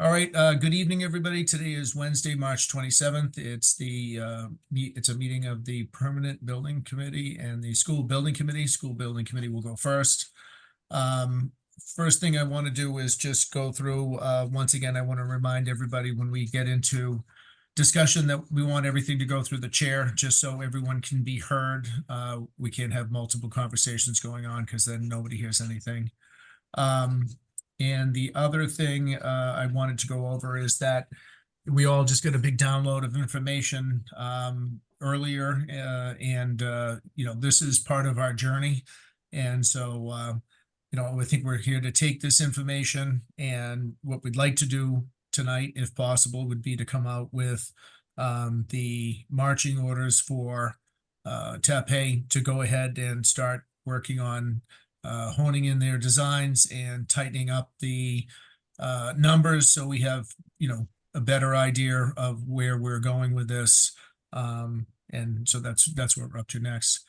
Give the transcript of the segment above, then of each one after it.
All right, good evening, everybody. Today is Wednesday, March 27th. It's it's a meeting of the Permanent Building Committee and the School Building Committee. School Building Committee will go first. First thing I want to do is just go through, once again, I want to remind everybody when we get into discussion that we want everything to go through the chair, just so everyone can be heard. We can't have multiple conversations going on because then nobody hears anything. And the other thing I wanted to go over is that we all just got a big download of information earlier, and this is part of our journey. And so, I think we're here to take this information, and what we'd like to do tonight, if possible, would be to come out with the marching orders for TAPE to go ahead and start working on honing in their designs and tightening up the numbers, so we have a better idea of where we're going with this. And so that's what we're up to next.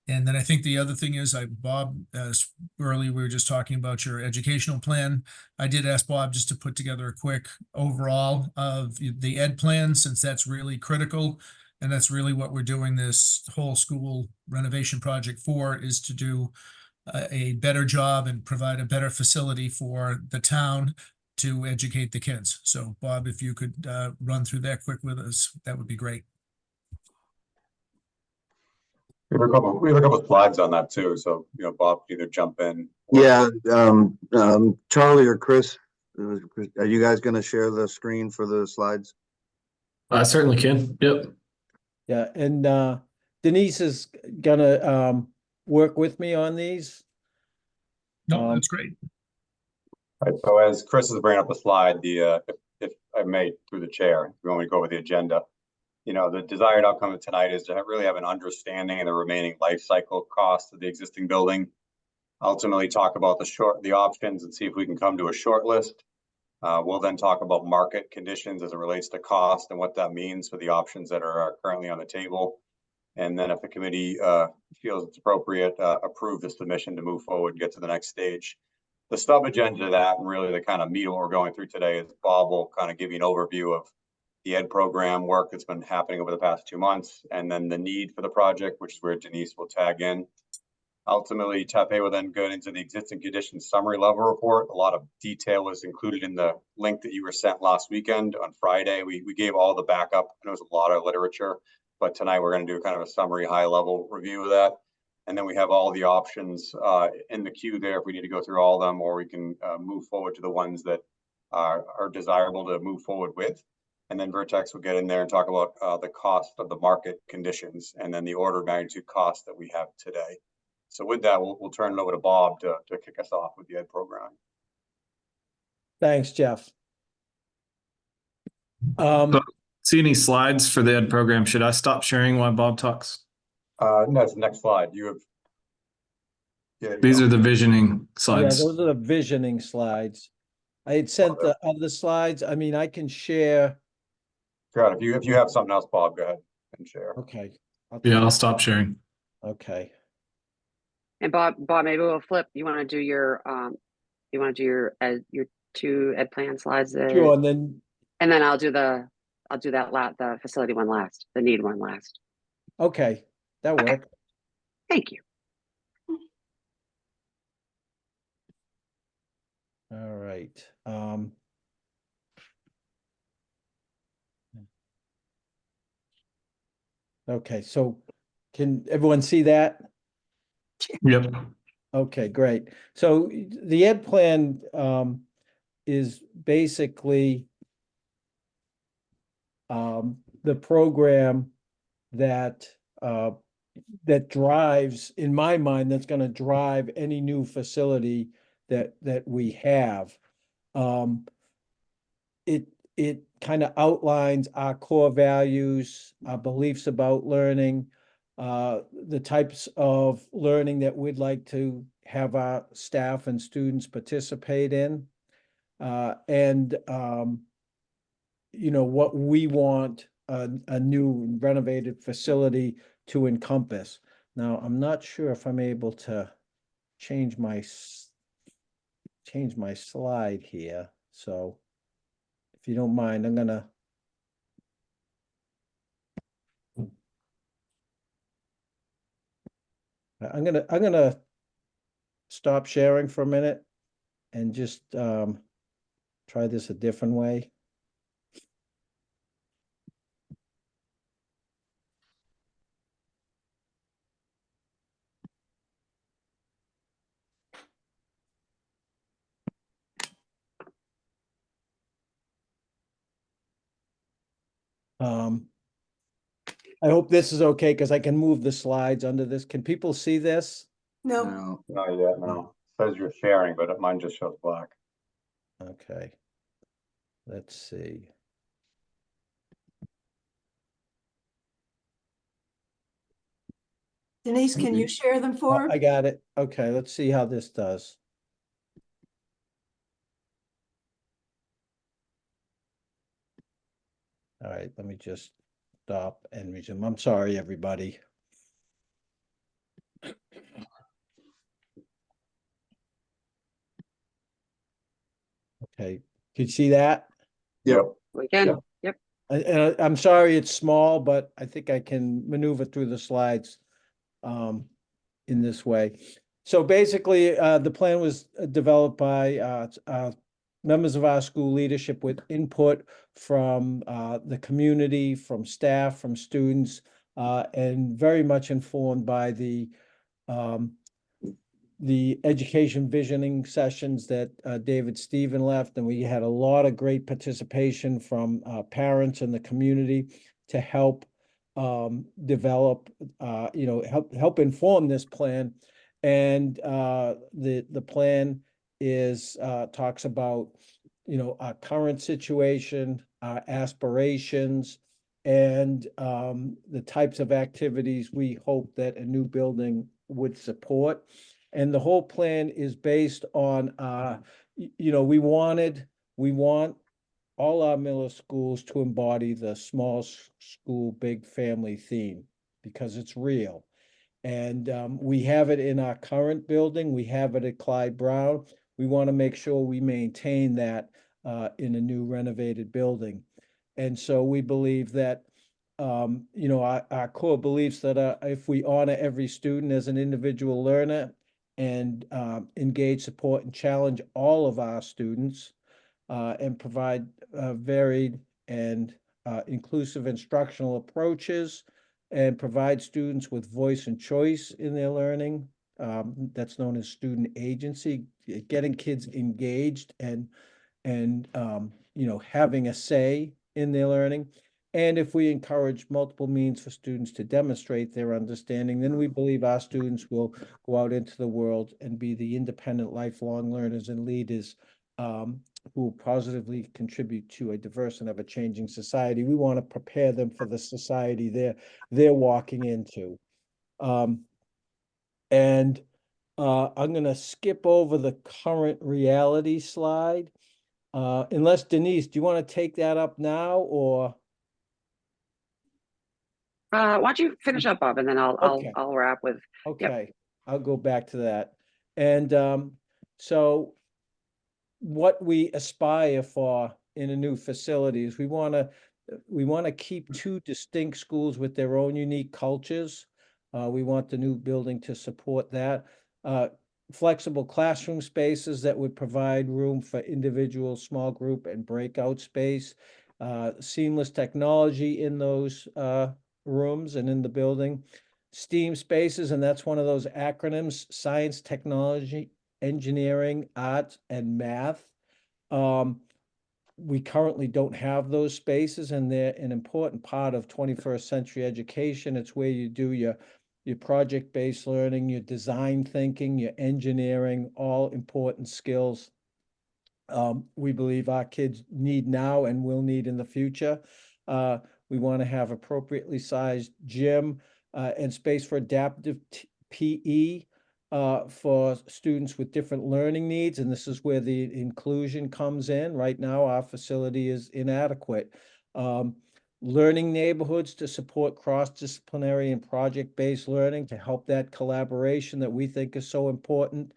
And then I think the other thing is, Bob, as earlier we were just talking about your educational plan. I did ask Bob just to put together a quick overall of the ed plan, since that's really critical. And that's really what we're doing this whole school renovation project for, is to do a better job and provide a better facility for the town to educate the kids. So Bob, if you could run through that quick with us, that would be great. We have a couple of slides on that too. So, Bob, either jump in. Yeah, Charlie or Chris, are you guys going to share the screen for the slides? I certainly can. Yep. Yeah, and Denise is gonna work with me on these. No, that's great. All right, so as Chris is bringing up the slide, if I may, through the chair, if we want to go over the agenda, the desired outcome of tonight is to really have an understanding of the remaining life cycle costs of the existing building. Ultimately, talk about the options and see if we can come to a short list. We'll then talk about market conditions as it relates to cost and what that means for the options that are currently on the table. And then if the committee feels it's appropriate, approve the submission to move forward and get to the next stage. The sub agenda of that, and really the kind of meat of what we're going through today, is Bob will kind of give you an overview of the ed program work that's been happening over the past 2 months, and then the need for the project, which is where Denise will tag in. Ultimately, TAPE will then go into the existing conditions summary level report. A lot of detail was included in the link that you were sent last weekend on Friday. We gave all the backup, and there was a lot of literature, but tonight we're going to do kind of a summary high level review of that. And then we have all the options in the queue there if we need to go through all of them, or we can move forward to the ones that are desirable to move forward with. And then Vertex will get in there and talk about the cost of the market conditions, and then the order of magnitude cost that we have today. So with that, we'll turn it over to Bob to kick us off with the ed program. Thanks, Jeff. See any slides for the ed program? Should I stop sharing while Bob talks? No, it's the next slide. You have. Yeah, These are the visioning slides. Yeah, those are the visioning slides. I had sent the other slides. I mean, I can share. God, if you have something else, Bob, go ahead and share. Okay. I'll stop sharing. Okay. And Bob, maybe we'll flip. You want to do your your 2 ed plan slides there? Sure, and then I'll do the facility one last, the need one last. okay, that Okay. worked. Thank you. All right. Okay, so can everyone see that? Yep. Okay, great. So the ed plan is basically the program that that drives, in my mind, that's going to drive any new facility that we have. It kind of outlines our core values, our beliefs about learning, the types of learning that we'd like to have our staff and students participate in, and what we want a new renovated facility to encompass. Now, I'm not sure if I'm able to change my slide here. So if you don't mind, I'm gonna stop sharing for a minute and just try this a different way. I hope this is okay because I can move the slides under this. Can people see this? No, No, Not yet, no. Says you're sharing, but mine just shows black. Okay. Let's see. Denise, can you share them Oh, for? I got it. Okay, let's see how this does. All right, let me just stop and resume. I'm sorry, everybody. Okay, can you see that? Yep. We can, Yep. yep. I'm sorry it's small, but I think I can maneuver through the slides in this way. So basically, the plan was developed by members of our school leadership with input from the community, from staff, from students, and very much informed by the education visioning sessions that David Stephen left, and we had a lot of great participation from parents and the community to help develop, help inform this plan. And the plan is talks about, our current situation, our aspirations, and the types of activities we hope that a new building would support. And the whole plan is based on, we want all our Miller schools to embody the small school, big family theme because it's real. And we have it in our current building. We have it at Clyde Brown. We want to make sure we maintain that in a new renovated building. And so we believe that our core beliefs that if we honor every student as an individual learner and engage, support, and challenge all of our students and provide varied and inclusive instructional approaches and provide students with voice and choice in their learning. That's known as student agency, getting kids engaged and having a say in their learning. And if we encourage multiple means for students to demonstrate their understanding, then we believe our students will go out into the world and be the independent lifelong learners and leaders who positively contribute to a diverse and ever-changing society. We want to prepare them for the society they're walking into. I'm going to skip over the current reality slide. Unless Denise, do you want to take that up now or? Why don't you finish up, Bob, and then Okay. I'll wrap with, Okay, I'll go back to that. And so what we aspire for in a new facility is we want to keep two distinct schools with their own unique cultures. We want the new building to support that. Flexible classroom spaces that would provide room for individual, small group, and breakout space. Seamless technology in those rooms and in the building. STEAM spaces, and that's one of those acronyms: science, technology, engineering, arts, and math. We currently don't have those spaces, and they're an important part of 21st century education. It's where you do your project-based learning, your design thinking, your engineering, all important skills we believe our kids need now and will need in the future. We want to have appropriately sized gym and space for adaptive PE for students with different learning needs. And this is where the inclusion comes in. Right now, our facility is inadequate. Learning neighborhoods to support cross-disciplinary and project-based learning to help that collaboration that we think is so important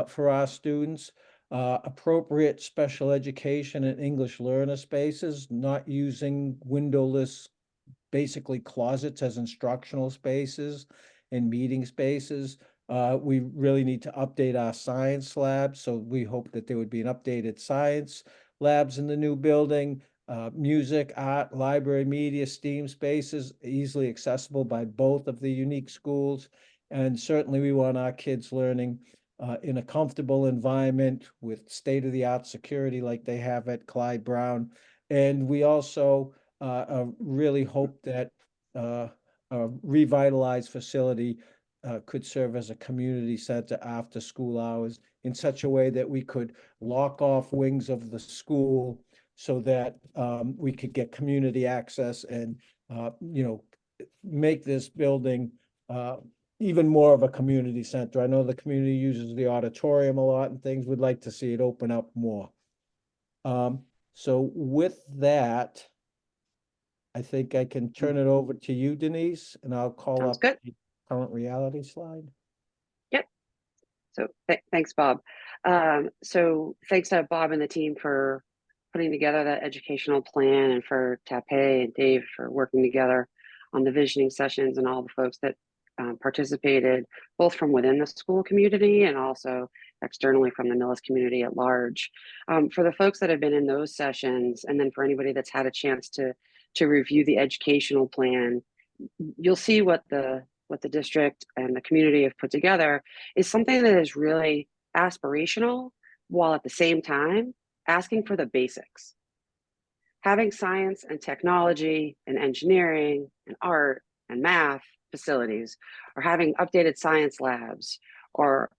for our students. appropriate special education and English learner spaces, not using windowless, basically closets as instructional spaces and meeting spaces. We really need to update our science labs, so we hope that there would be an updated science labs in the new building. Music, art, library, media, STEAM spaces, easily accessible by both of the unique schools. And certainly we want our kids learning in a comfortable environment with state-of-the-art security like they have at Clyde Brown. And we also really hope that a revitalized facility could serve as a community center after school hours in such a way that we could lock off wings of the school so that we could get community access and, make this building even more of a community center. I know the community uses the auditorium a lot and things. We'd like to see it open up more. So with that, I think I can turn it over to you, Denise, and I'll call Sounds up good. the current reality slide. So thanks, Bob. So thanks to Bob and the team for putting together that educational plan, and for Tapé and Dave for working together on the visioning sessions, and all the folks that participated, both from within the school community and also externally from the Millis community at large. For the folks that have been in those sessions, and then for anybody that's had a chance to review the educational plan, you'll see what the district and the community have put together is something that is really aspirational, while at the same time asking for the basics. Having science and technology and engineering and art and math facilities, or having updated science labs, or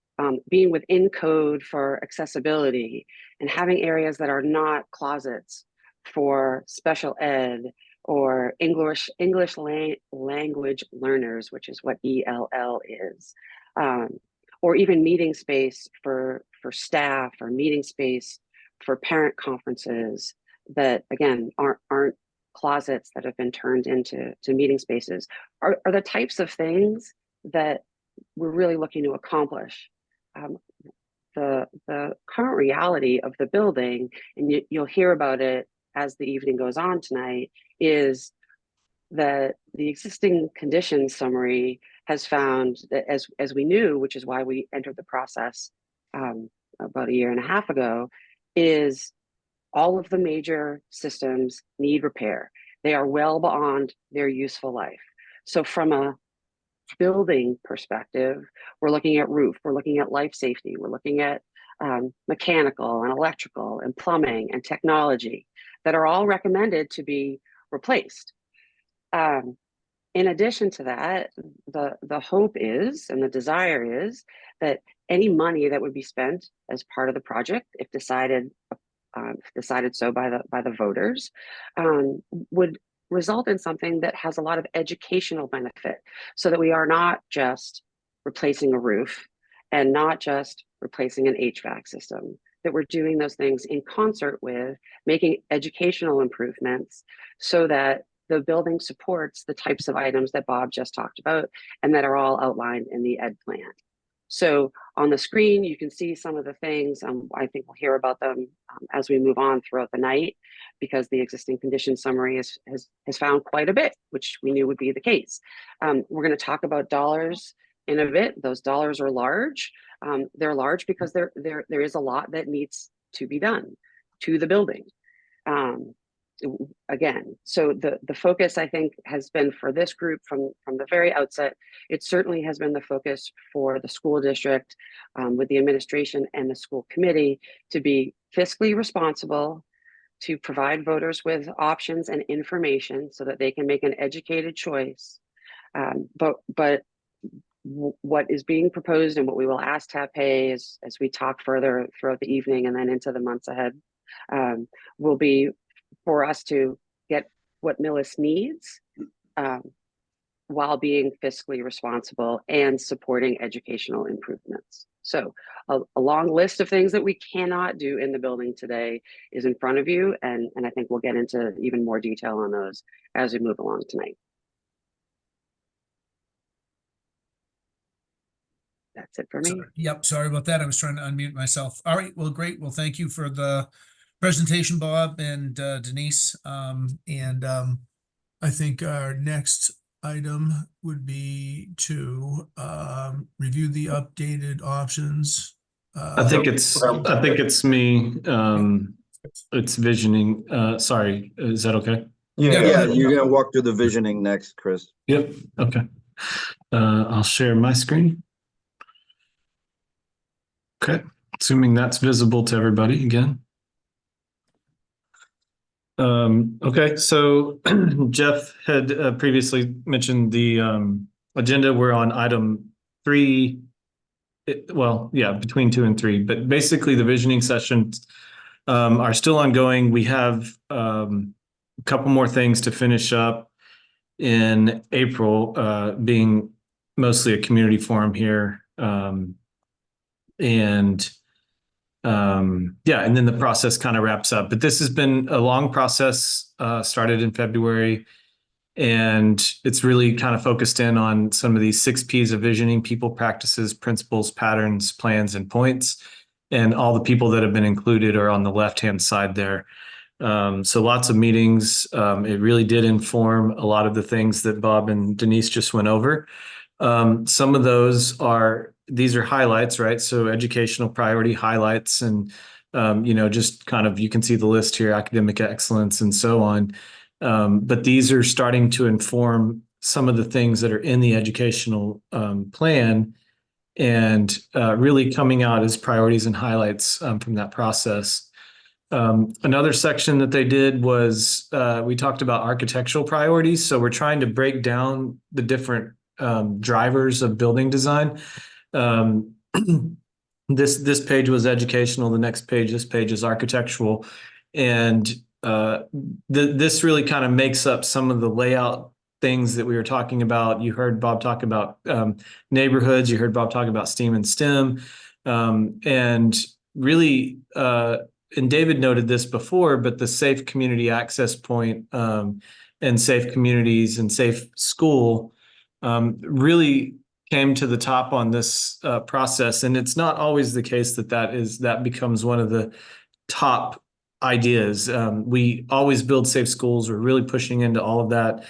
being within code for accessibility, and having areas that are not closets for special ed or English language learners, which is what ELL is, or even meeting space for staff, or meeting space for parent conferences that, again, aren't closets that have been turned into meeting spaces, are the types of things that we're really looking to accomplish. The current reality of the building, and you'll hear about it as the evening goes on tonight, is that the existing conditions summary has found that, as we knew, which is why we entered the process about a year and a half ago, is all of the major systems need repair. They are well beyond their useful life. So from a building perspective, we're looking at roof, we're looking at life safety, we're looking at mechanical and electrical and plumbing and technology that are all recommended to be replaced. In addition to that, the hope is, and the desire is, that any money that would be spent as part of the project, if decided so by the voters, would result in something that has a lot of educational benefit, so that we are not just replacing a roof and not just replacing an HVAC system, that we're doing those things in concert with making educational improvements so that the building supports the types of items that Bob just talked about and that are all outlined in the ed plan. So on the screen, you can see some of the things. I think we'll hear about them as we move on throughout the night, because the existing condition summary has found quite a bit, which we knew would be the case. We're going to talk about dollars in a bit. Those dollars are large. They're large because there is a lot that needs to be done to the building. Again, so the focus, I think, has been for this group from the very outset. It certainly has been the focus for the school district, with the administration and the school committee, to be fiscally responsible, to provide voters with options and information so that they can make an educated choice. But what is being proposed, and what we will ask Tapé as we talk further throughout the evening and then into the months ahead, will be for us to get what Millis needs, while being fiscally responsible and supporting educational improvements. So a long list of things that we cannot do in the building today is in front of you, and I think we'll get into even more detail on those as we move along tonight. That's it for me. Yep, sorry about that. I was trying to unmute myself. All right, well, great. Well, thank you for the presentation, Bob and Denise. I think our next item would be to review the updated options. I think it's me. It's visioning. Sorry, is that okay? Yeah, you're gonna walk through the visioning next, Chris. Yep. Okay. I'll share my screen. Okay. Assuming that's visible to everybody again. Okay, so Jeff had previously mentioned the agenda. We're on item 3. Between 2 and 3, but basically the visioning sessions are still ongoing. We have a couple more things to finish up in April, being mostly a community forum here. And then the process kind of wraps up. But this has been a long process, started in February, and it's really kind of focused in on some of these 6 Ps of visioning: people, practices, principles, patterns, plans, and points. And all the people that have been included are on the left-hand side there. So lots of meetings. It really did inform a lot of the things that Bob and Denise just went over. Some of these are highlights, right? So educational priority highlights, and just kind of, you can see the list here: academic excellence and so on. But these are starting to inform some of the things that are in the educational plan, and really coming out as priorities and highlights from that process. Another section that they did was we talked about architectural priorities. So we're trying to break down the different drivers of building design. This page was educational. The next page, this page, is architectural. And this really kind of makes up some of the layout things that we were talking about. You heard Bob talk about neighborhoods. You heard Bob talk about STEAM and STEM. And really, and David noted this before, but the safe community access point and safe communities and safe school really came to the top on this process. And it's not always the case that becomes one of the top ideas. We always build safe schools. We're really pushing into all of that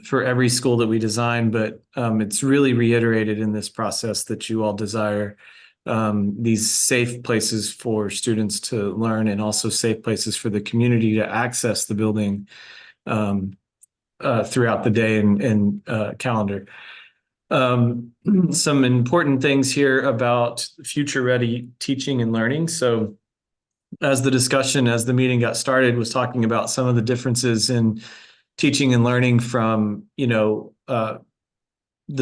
for every school that we design, but it's really reiterated in this process that you all desire these safe places for students to learn, and also safe places for the community to access the building throughout the day and calendar. Some important things here about future-ready teaching and learning. So as the meeting got started, was talking about some of the differences in teaching and learning from, the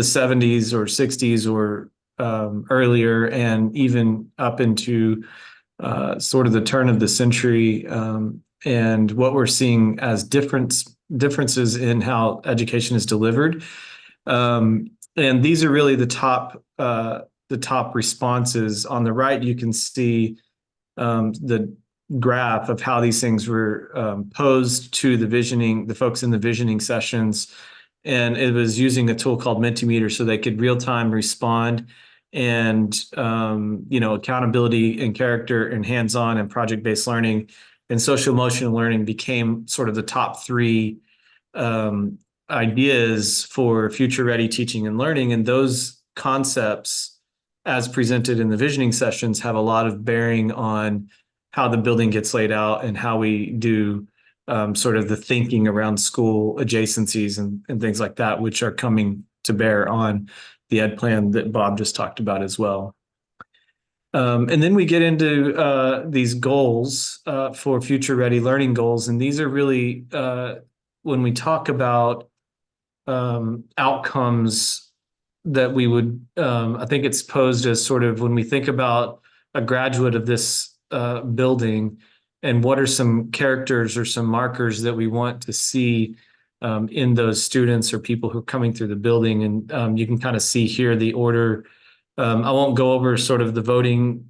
70s or 60s or earlier, and even up into sort of the turn of the century, and what we're seeing as differences in how education is delivered. And these are really the top responses. On the right, you can see the graph of how these things were posed to the folks in the visioning sessions. And it was using a tool called Mentimeter, so they could real-time respond. And, accountability and character and hands-on and project-based learning and social emotional learning became sort of the top 3 ideas for future-ready teaching and learning. And those concepts, as presented in the visioning sessions, have a lot of bearing on how the building gets laid out and how we do sort of the thinking around school adjacencies and things like that, which are coming to bear on the ed plan that Bob just talked about as well. And then we get into these goals for future-ready learning goals. And these are really, when we talk about outcomes that we would, I think it's posed as sort of, when we think about a graduate of this building, and what are some characters or some markers that we want to see in those students or people who are coming through the building. And you can kind of see here the order. I won't go over sort of the voting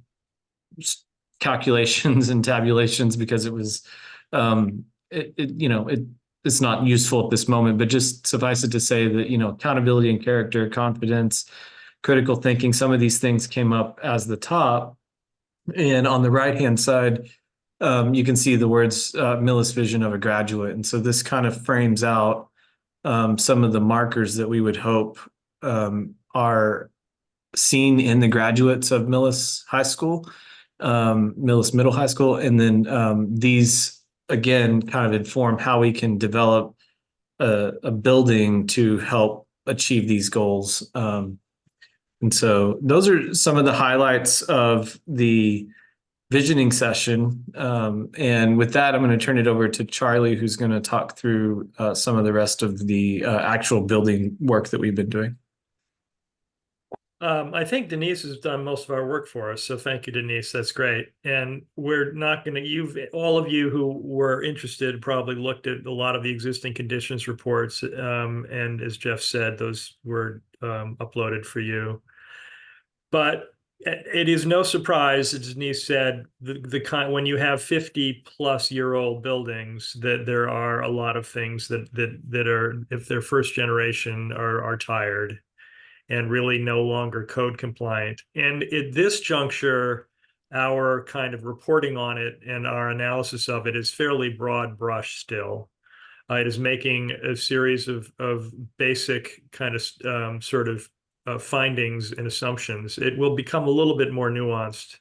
calculations and tabulations, because it was, it's not useful at this moment, but just suffice it to say that, accountability and character, confidence, critical thinking, some of these things came up as the top. And on the right-hand side, you can see the words Millis vision of a graduate. And so this kind of frames out some of the markers that we would hope are seen in the graduates of Millis High School, Millis Middle High School. And then these, again, kind of inform how we can develop a building to help achieve these goals. And so those are some of the highlights of the visioning session. And with that, I'm going to turn it over to Charlie, who's going to talk through some of the rest of the actual building work that we've been doing. I think Denise has done most of our work for us, so thank you, Denise. That's great. And we're not going to, all of you who were interested probably looked at a lot of the existing conditions reports. And as Jeff said, those were uploaded for you. But it is no surprise, as Denise said, the kind, when you have 50-plus-year-old buildings, that there are a lot of things that are, if they're first generation, are tired and really no longer code compliant. And at this juncture, our kind of reporting on it and our analysis of it is fairly broad brush still. It is making a series of basic kind of sort of findings and assumptions. It will become a little bit more nuanced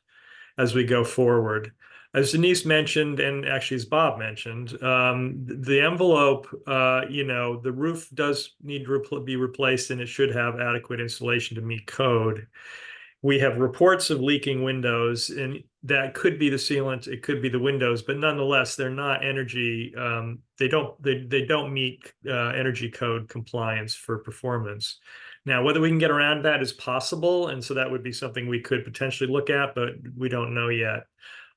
as we go forward. As Denise mentioned, and actually as Bob mentioned, the envelope, the roof does need to be replaced, and it should have adequate insulation to meet code. We have reports of leaking windows, and that could be the sealant, it could be the windows, but nonetheless, they're not energy. They don't meet energy code compliance for performance. Now, whether we can get around that is possible, and so that would be something we could potentially look at, but we don't know yet.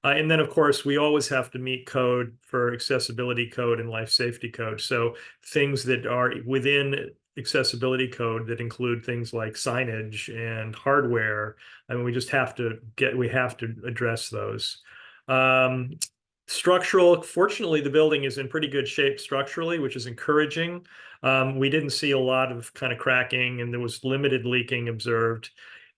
And then, of course, we always have to meet code for accessibility code and life safety code. So things that are within accessibility code that include things like signage and hardware, I mean, we have to address those. Structural, fortunately, the building is in pretty good shape structurally, which is encouraging. We didn't see a lot of kind of cracking, and there was limited leaking observed.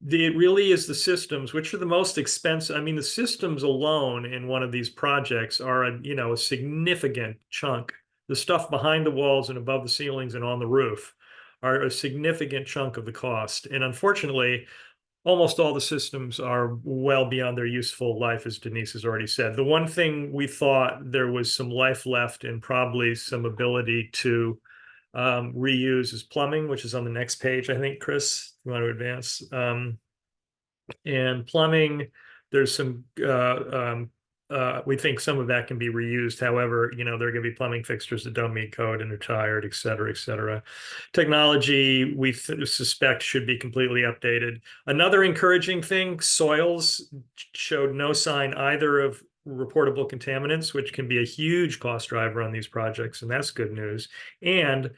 It really is the systems, which are the most expensive. I mean, the systems alone in one of these projects are a significant chunk. The stuff behind the walls and above the ceilings and on the roof are a significant chunk of the cost. And unfortunately, almost all the systems are well beyond their useful life, as Denise has already said. The one thing we thought there was some life left and probably some ability to reuse is plumbing, which is on the next page, I think. Chris, you want to advance? And plumbing, there's some, we think some of that can be reused. However, there are going to be plumbing fixtures that don't meet code and are tired, et cetera, et cetera. Technology, we suspect, should be completely updated. Another encouraging thing, soils showed no sign either of reportable contaminants, which can be a huge cost driver on these projects, and that's good news. And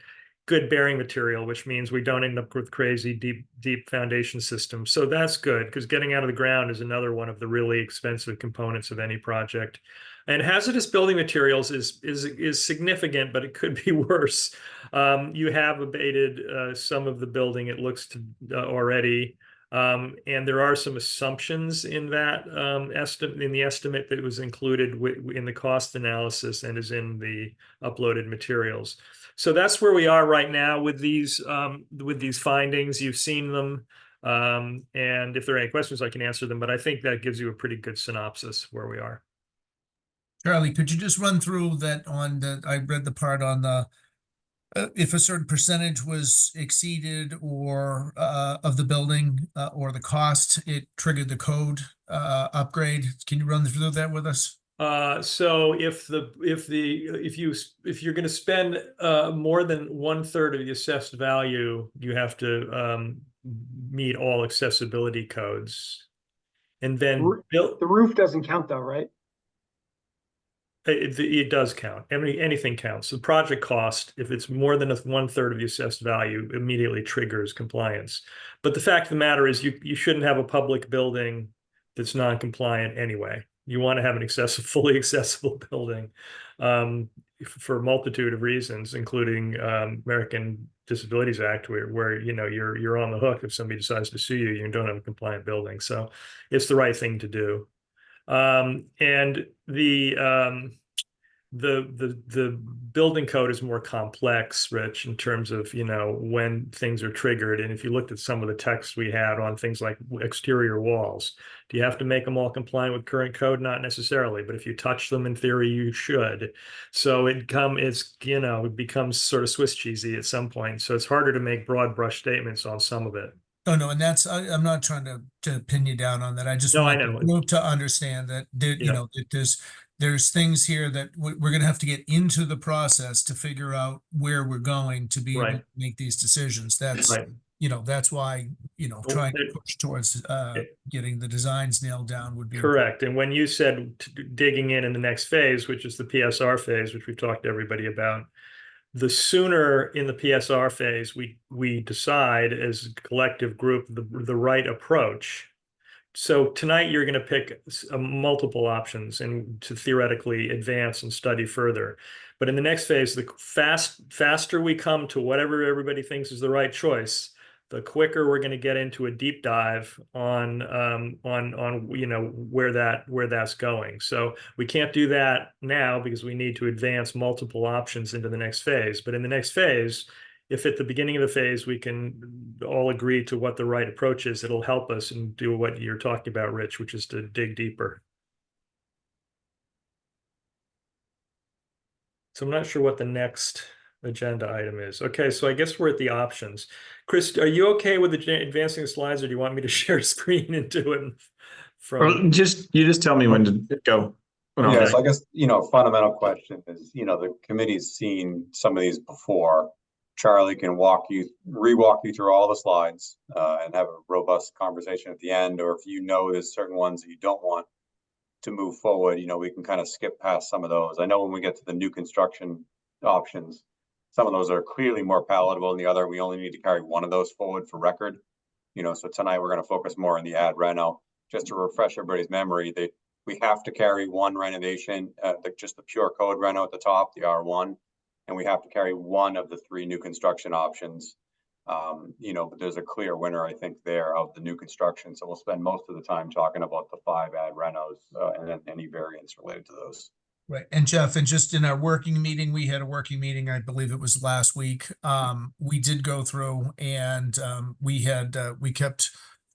good bearing material, which means we don't end up with crazy deep foundation systems. So that's good, because getting out of the ground is another one of the really expensive components of any project. And hazardous building materials is significant, but it could be worse. You have abated some of the building, it looks to already. And there are some assumptions in that estimate that was included in the cost analysis and is in the uploaded materials. So that's where we are right now with these findings. You've seen them, and if there are any questions, I can answer them. But I think that gives you a pretty good synopsis where we are. Charlie, could you just run through that I read the part on the if a certain percentage was exceeded or of the building or the cost, it triggered the code upgrade. Can you run through that with us? So if you're going to spend more than 1/3 of the assessed value, you have to meet all accessibility codes, and then The roof doesn't count though, right? It does count. Anything counts. The project cost, if it's more than 1/3 of the assessed value, immediately triggers compliance. But the fact of the matter is, you shouldn't have a public building that's non-compliant anyway. You want to have an fully accessible building. for a multitude of reasons, including American Disabilities Act, where you know you're on the hook if somebody decides to sue you, you don't have a compliant building. So it's the right thing to do. And the building code is more complex, Rich, in terms of, you know, when things are triggered. And if you looked at some of the text we had on things like exterior walls, do you have to make them all compliant with current code? Not necessarily, but if you touch them, in theory, you should. So it becomes sort of Swiss cheesy at some point. So it's harder to make broad brush statements on some of it. Oh, no, and I'm not trying to pin you down on that. I just No, I want know. the group to understand that there, you Yeah. know, that there's things here that we're gonna have to get into the process to figure out where we're going to be able Right. to make these decisions. That's, Right. you know, that's why, you know, Well, trying to push towards getting the designs nailed down would be. Correct. And when you said digging in the next phase, which is the PSR phase, which we've talked to everybody about, the sooner in the PSR phase we decide as a collective group the right approach. So tonight you're going to pick multiple options and to theoretically advance and study further. But in the next phase, the faster we come to whatever everybody thinks is the right choice, the quicker we're going to get into a deep dive on you know where that's going. So we can't do that now because we need to advance multiple options into the next phase. But in the next phase, if at the beginning of the phase we can all agree to what the right approach is, it'll help us and do what you're talking about, Rich, which is to dig deeper. So I'm not sure what the next agenda item is. Okay, so I guess we're at the options. Chris, are you okay with advancing the slides, or do you want me to share screen and do it from? You just tell me when to go. Yeah, so I guess, you know, fundamental question is, you know, the committee's seen some of these before. Charlie can re-walk you through all the slides and have a robust conversation at the end, or if you know there's certain ones that you don't want to move forward, you know, we can kind of skip past some of those. I know when we get to the new construction options, some of those are clearly more palatable than the other. We only need to carry one of those forward for record. You know, so tonight we're going to focus more on the ad reno. Just to refresh everybody's memory, we have to carry one renovation, just the pure code reno at the top, the R1, and we have to carry one of the 3 new construction options. You know, but there's a clear winner, I think, there of the new construction. So we'll spend most of the time talking about the 5 ad renos and then any variants related to those. Right. And Jeff, and just in our working meeting, we had a working meeting, I believe it was last week. We did go through and we kept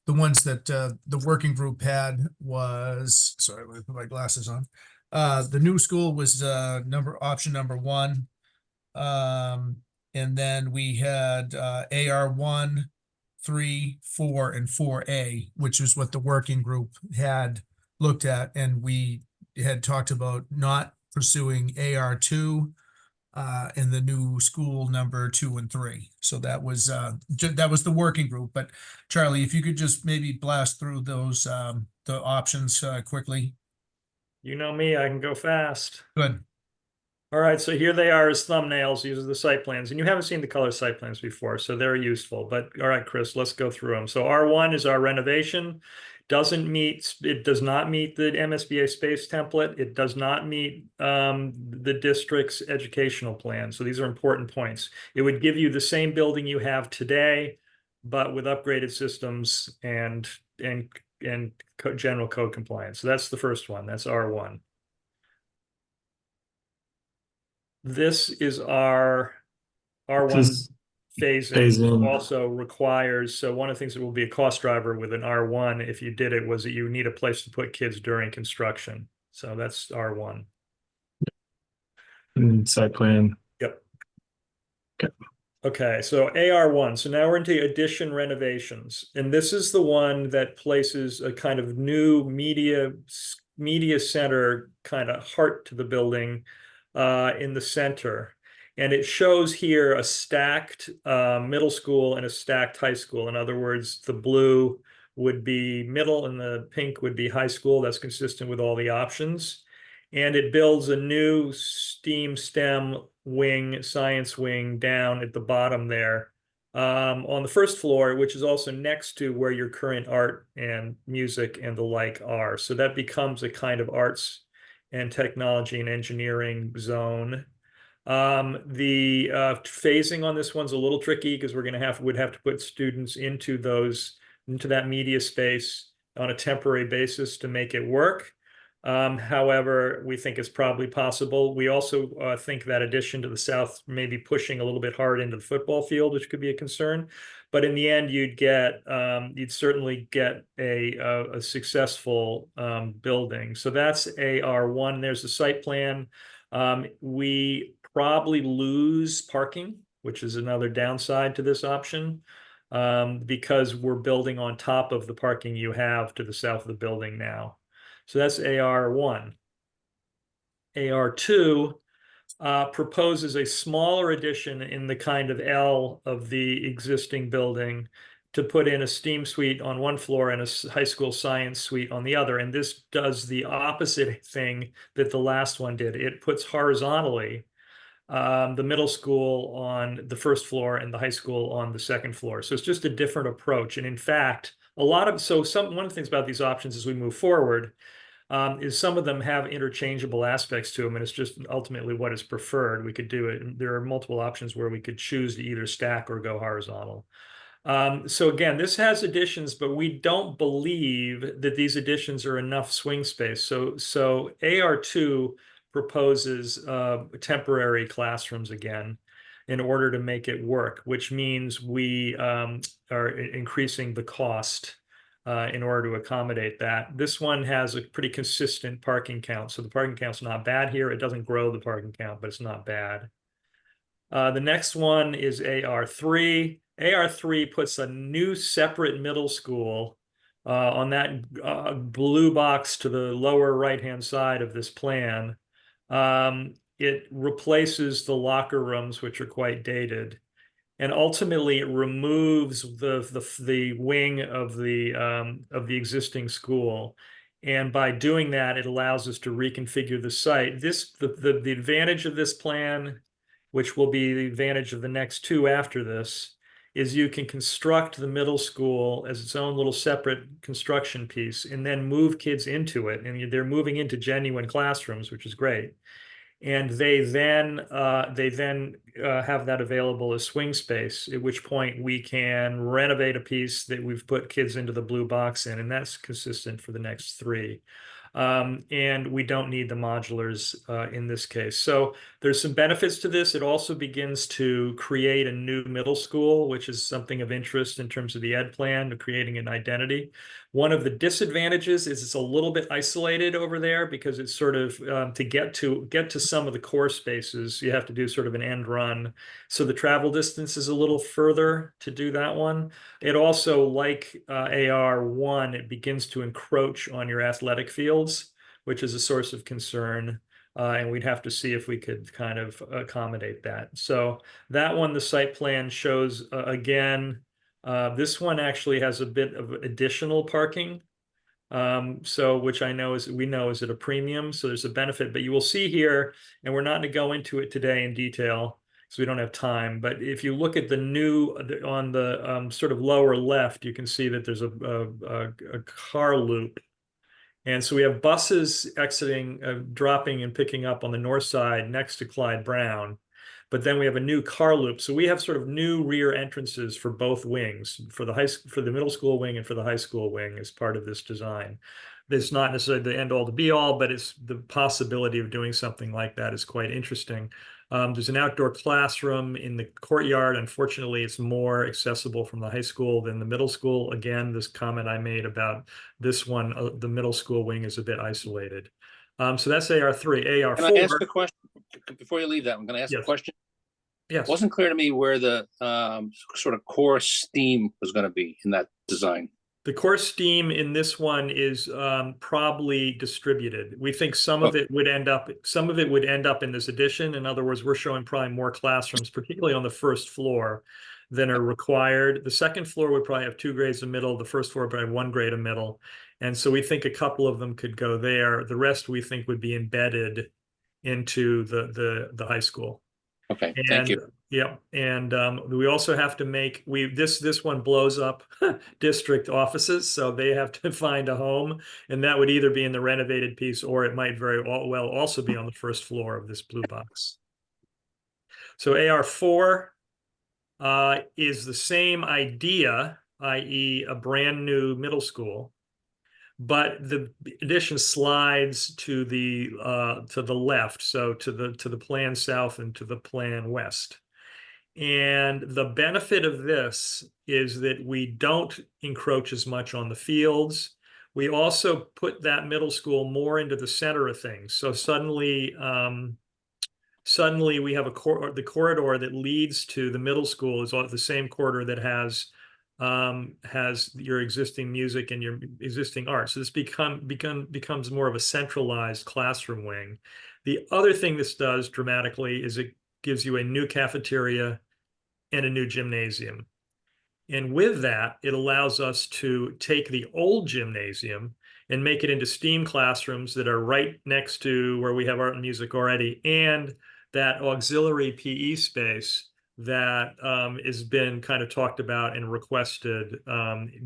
the ones that the working group had was, sorry, let me put my glasses on. The new school was option number 1. And then we had AR1, 3, 4, and 4A, which is what the working group had looked at, and we had talked about not pursuing AR2 in the new school number 2 and 3. So that was the working group. But Charlie, if you could just maybe blast through those the options quickly. You know me, I can go fast. Good. All right, so here they are as thumbnails. These are the site plans, and you haven't seen the color site plans before, so they're useful. But all right, Chris, let's go through them. So R1 is our renovation. It does not meet the MSBA space template. It does not meet the district's educational plan. So these are important points. It would give you the same building you have today, but with upgraded systems and general code compliance. So that's the first one. That's R1. This is our R1 phasing also requires, so one of the things that will be a cost driver with an R1 if you did it was that you need a place to put kids during construction. So that's R1. Site plan. Yep. Okay. Okay, so AR1. So now we're into addition renovations. And this is the one that places a kind of new media center kind of heart to the building in the center. And it shows here a stacked middle school and a stacked high school. In other words, the blue would be middle and the pink would be high school. That's consistent with all the options. And it builds a new STEM wing, science wing down at the bottom there on the first floor, which is also next to where your current art and music and the like are. So that becomes a kind of arts and technology and engineering zone. The phasing on this one's a little tricky because would have to put students into that media space on a temporary basis to make it work. However, we think it's probably possible. We also think that addition to the south may be pushing a little bit hard into the football field, which could be a concern. But in the end, you'd certainly get a successful building. So that's AR1. There's the site plan. We probably lose parking, which is another downside to this option, because we're building on top of the parking you have to the south of the building now. So that's AR1. AR2 proposes a smaller addition in the kind of L of the existing building to put in a STEAM suite on one floor and a high school science suite on the other. And this does the opposite thing that the last one did. It puts horizontally the middle school on the first floor and the high school on the second floor. So it's just a different approach. And in fact, one of the things about these options as we move forward is some of them have interchangeable aspects to them, and it's just ultimately what is preferred. We could do it. And there are multiple options where we could choose to either stack or go horizontal. So again, this has additions, but we don't believe that these additions are enough swing space. So AR2 proposes temporary classrooms again in order to make it work, which means we are increasing the cost in order to accommodate that. This one has a pretty consistent parking count. So the parking count's not bad here. It doesn't grow the parking count, but it's not bad. The next one is AR3. AR3 puts a new separate middle school on that blue box to the lower right-hand side of this plan. It replaces the locker rooms, which are quite dated. And ultimately, it removes the wing of the existing school, and by doing that, it allows us to reconfigure the site. The advantage of this plan, which will be the advantage of the next two after this, is you can construct the middle school as its own little separate construction piece, and then move kids into it, and they're moving into genuine classrooms, which is great. And they then have that available as swing space, at which point we can renovate a piece that we've put kids into the blue box in, and that's consistent for the next three. And we don't need the modulars in this case. So there's some benefits to this. It also begins to create a new middle school, which is something of interest in terms of the ed plan, of creating an identity. One of the disadvantages is it's a little bit isolated over there because it's sort of to get to some of the core spaces, you have to do sort of an end run. So the travel distance is a little further to do that one. It also, like AR1, it begins to encroach on your athletic fields, which is a source of concern. And we'd have to see if we could kind of accommodate that. So that one, the site plan shows again. This one actually has a bit of additional parking, which we know is at a premium, so there's a benefit. But you will see here, and we're not going to go into it today in detail because we don't have time. But if you look at the new on the sort of lower left, you can see that there's a car loop. And so we have buses exiting, dropping and picking up on the north side next to Clyde Brown. But then we have a new car loop. So we have sort of new rear entrances for both wings, for the middle school wing and for the high school wing as part of this design. It's not necessarily the end all to be all, but it's the possibility of doing something like that is quite interesting. There's an outdoor classroom in the courtyard. Unfortunately, it's more accessible from the high school than the middle school. Again, this comment I made about this one, the middle school wing is a bit isolated. So that's AR3. AR4. Can I ask a question before you leave that? I'm going to ask Yes. a question. Yes. It wasn't clear to me where the sort of core STEAM was going to be in that design. The core STEAM in this one is probably distributed. We think some of it would end up in this addition. In other words, we're showing probably more classrooms, particularly on the first floor, than are required. The second floor would probably have 2 grades of middle. The first floor would probably have 1 grade of middle. And so we think a couple of them could go there. The rest we think would be embedded into the high school. Okay, thank you. Yeah, and we also have to make this one blows up district offices, so they have to find a home, and that would either be in the renovated piece or it might very well also be on the first floor of this blue box. So AR4 is the same idea, i.e. a brand new middle school, but the addition slides to the left, so to the plan south and to the plan west. And the benefit of this is that we don't encroach as much on the fields. We also put that middle school more into the center of things. So suddenly we have the corridor that leads to the middle school is the same corridor that has your existing music and your existing art. So this becomes more of a centralized classroom wing. The other thing this does dramatically is it gives you a new cafeteria and a new gymnasium. And with that, it allows us to take the old gymnasium and make it into STEAM classrooms that are right next to where we have art and music already, and that auxiliary PE space that has been kind of talked about and requested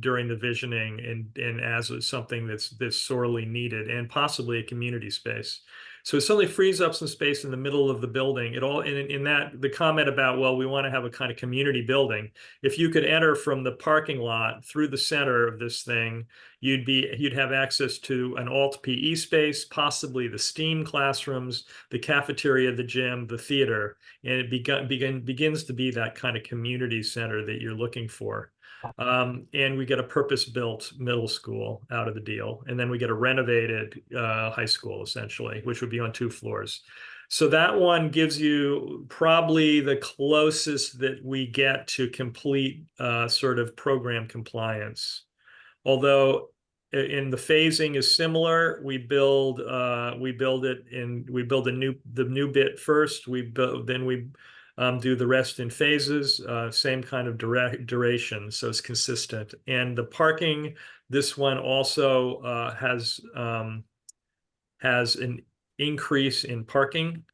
during the visioning and as something that's sorely needed, and possibly a community space. So it suddenly frees up some space in the middle of the building. It all in that the comment about, well, we want to have a kind of community building. If you could enter from the parking lot through the center of this thing, you'd have access to an alt PE space, possibly the STEAM classrooms, the cafeteria, the gym, the theater, and it begins to be that kind of community center that you're looking for. And we get a purpose-built middle school out of the deal. And then we get a renovated high school, essentially, which would be on 2 floors. So that one gives you probably the closest that we get to complete sort of program compliance. Although in the phasing is similar, we build the new bit first. Then we do the rest in phases, same kind of duration, so it's consistent. And the parking, this one also has an increase in parking,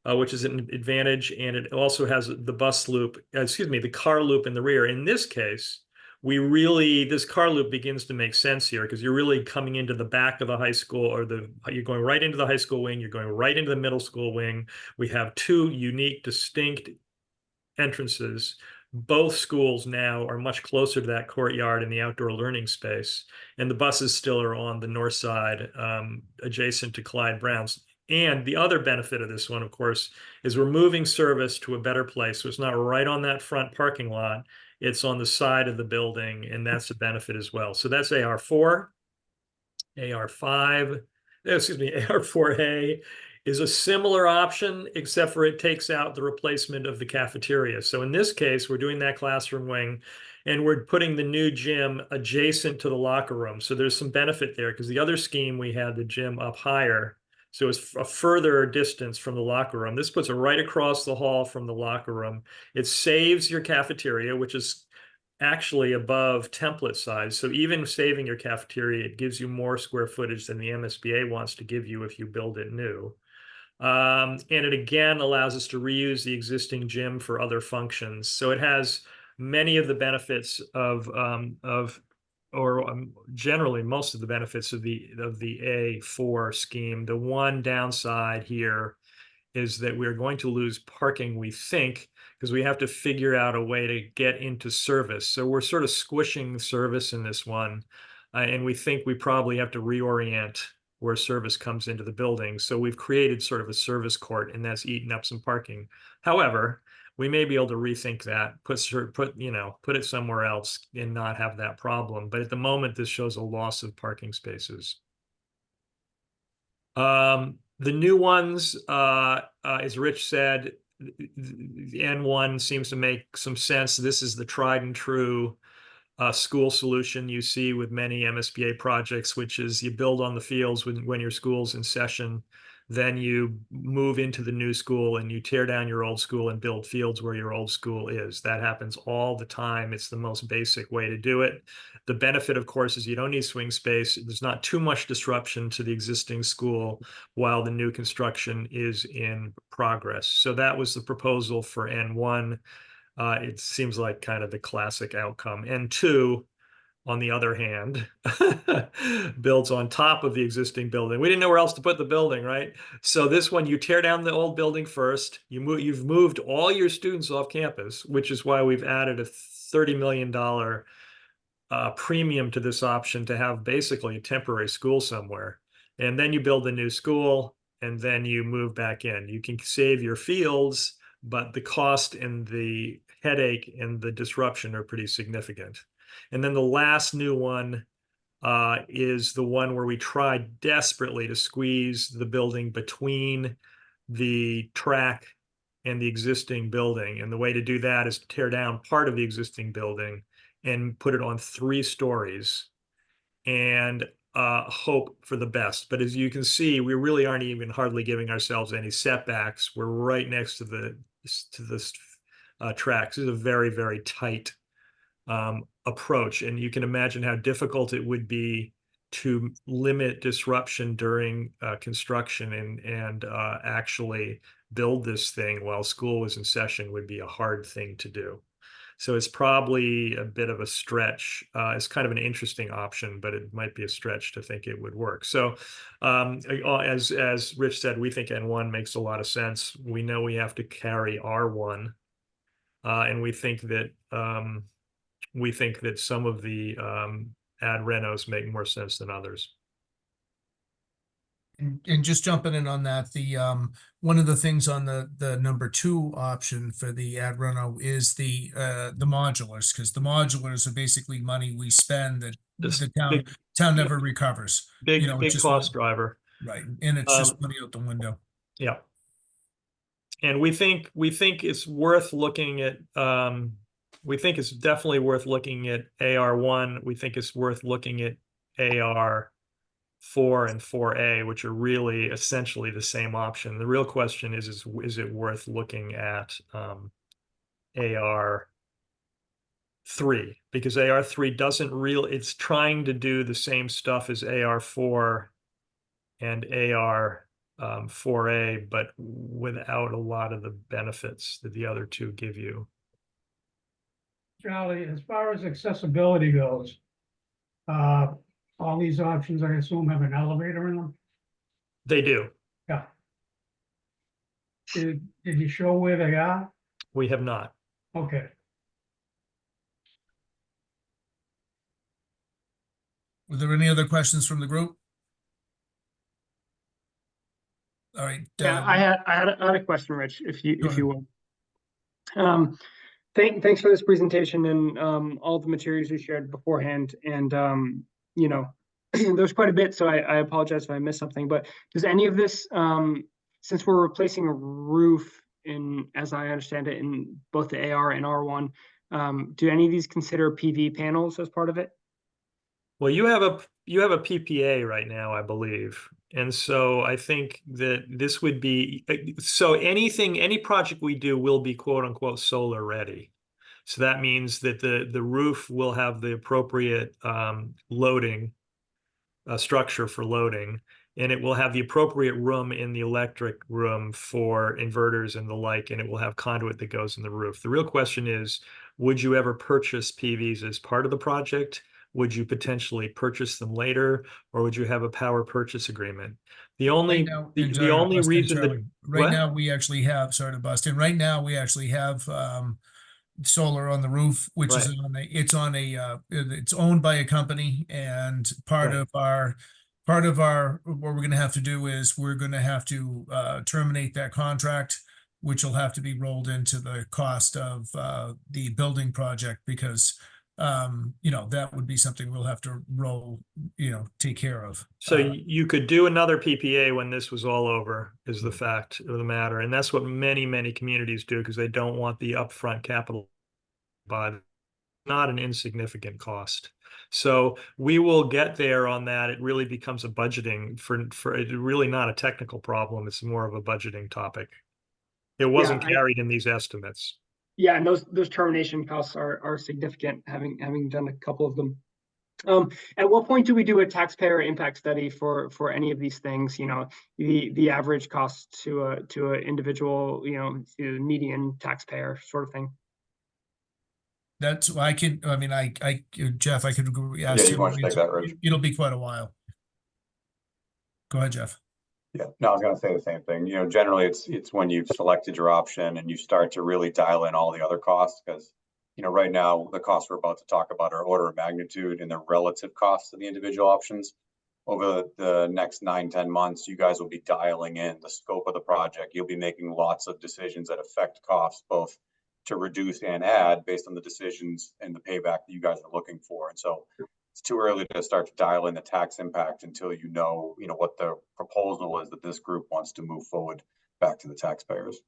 which is an advantage, and it also has the car loop in the rear. In this case, this car loop begins to make sense here because you're really coming into the back of the high school, or you're going right into the high school wing, you're going right into the middle school wing. We have 2 unique, distinct entrances. Both schools now are much closer to that courtyard and the outdoor learning space. And the buses still are on the north side, adjacent to Clyde Brown's. And the other benefit of this one, of course, is we're moving service to a better place. So it's not right on that front parking lot. It's on the side of the building, and that's a benefit as well. So that's AR4. AR4A is a similar option, except for it takes out the replacement of the cafeteria. So in this case, we're doing that classroom wing, and we're putting the new gym adjacent to the locker room. So there's some benefit there, because the other scheme, we had the gym up higher. So it's a further distance from the locker room. This puts it right across the hall from the locker room. It saves your cafeteria, which is actually above template size. So even saving your cafeteria, it gives you more square footage than the MSBA wants to give you if you build it new. And it again allows us to reuse the existing gym for other functions. So it has many of the benefits generally most of the benefits of the A4 scheme. The one downside here is that we're going to lose parking, we think, because we have to figure out a way to get into service. So we're sort of squishing service in this one, and we think we probably have to reorient where service comes into the building. So we've created sort of a service court, and that's eaten up some parking. However, we may be able to rethink that, put it somewhere else and not have that problem. But at the moment, this shows a loss of parking spaces. The new ones, as Rich said, the N1 seems to make some sense. This is the tried and true school solution you see with many MSBA projects, which is you build on the fields when your school's in session. Then you move into the new school and you tear down your old school and build fields where your old school is. That happens all the time. It's the most basic way to do it. The benefit, of course, is you don't need swing space. There's not too much disruption to the existing school while the new construction is in progress. So that was the proposal for N1. It seems like kind of the classic outcome. N2, on the other hand, builds on top of the existing building. We didn't know where else to put the building, right? So this one, you tear down the old building first. You've moved all your students off campus, which is why we've added a $30 million premium to this option to have basically a temporary school somewhere. And then you build a new school, and then you move back in. You can save your fields, but the cost and the headache and the disruption are pretty significant. And then the last new one is the one where we tried desperately to squeeze the building between the track and the existing building. And the way to do that is to tear down part of the existing building and put it on 3 stories and hope for the best. But as you can see, we really aren't even hardly giving ourselves any setbacks. We're right next to the tracks. This is a very, very tight approach, and you can imagine how difficult it would be to limit disruption during construction and actually build this thing while school was in session would be a hard thing to do. So it's probably a bit of a stretch. It's kind of an interesting option, but it might be a stretch to think it would work. So as Rich said, we think N1 makes a lot of sense. We know we have to carry R1, and we think that some of the ad renos make more sense than others. And just jumping in on that, the one of the things on the number 2 option for the ad reno is the modulars, because the modulars are basically money we spend that the town never recovers. Big it's just cost driver. Right, and it's just money out the window. Yeah. And we think it's worth looking at, we think it's definitely worth looking at AR1. We think it's worth looking at AR4 and 4A, which are really essentially the same option. The real question is it worth looking at AR3? Because AR3 doesn't really, it's trying to do the same stuff as AR4 and AR4A, but without a lot of the benefits that the other 2 give you. Charlie, as far as accessibility goes, all these options, I assume, have an elevator in them? They do. Yeah. Did you show where they are? We have not. Okay. Were there any other questions from the group? All right. Yeah, I had a question, Rich, if Go you will. Thanks for this presentation and all the materials you shared beforehand. And there's quite a bit, so I apologize if I missed something. But does any of this, since we're replacing a roof as I understand it, in both the AR and R1, do any of these consider PV panels as part of it? Well, you have a PPA right now, I believe. And so I think that this would be, so any project we do will be quote unquote solar ready. So that means that the roof will have the appropriate loading structure for loading, and it will have the appropriate room in the electric room for inverters and the like, and it will have conduit that goes in the roof. The real question is, would you ever purchase PVs as part of the project? Would you potentially purchase them later, or would you have a power purchase agreement? The only reason that right now we actually have, sorry to bust in, right now we actually have solar on the roof, which is it's owned by a company, and part of our what we're going to have to do is we're going to have to terminate that contract, which will have to be rolled into the cost of the building project, because that would be something we'll have to take care of. So you could do another PPA when this was all over, is the fact of the matter. And that's what many, many communities do, because they don't want the upfront capital, but not an insignificant cost. So we will get there on that. It really becomes a budgeting for it's really not a technical problem. It's more of a budgeting topic. It wasn't carried in these estimates. Yeah, and those termination costs are significant, having done a couple of them. At what point do we do a taxpayer impact study for any of these things? The average cost to an individual, to the median taxpayer sort of thing. That's why I can, I mean, Jeff, I could ask you him. want to take that, Rich? It'll be quite a while. Go ahead, Jeff. Yeah, no, I was gonna say the same thing. You know, generally it's when you've selected your option and you start to really dial in all the other costs, because you know, right now the costs we're about to talk about are order of magnitude and the relative costs of the individual options. Over the next 9-10 months, you guys will be dialing in the scope of the project. You'll be making lots of decisions that affect costs, both to reduce and add based on the decisions and the payback that you guys are looking for. And so it's too early to start to dial in the tax impact until you know what the proposal is that this group wants to move forward back to the taxpayers.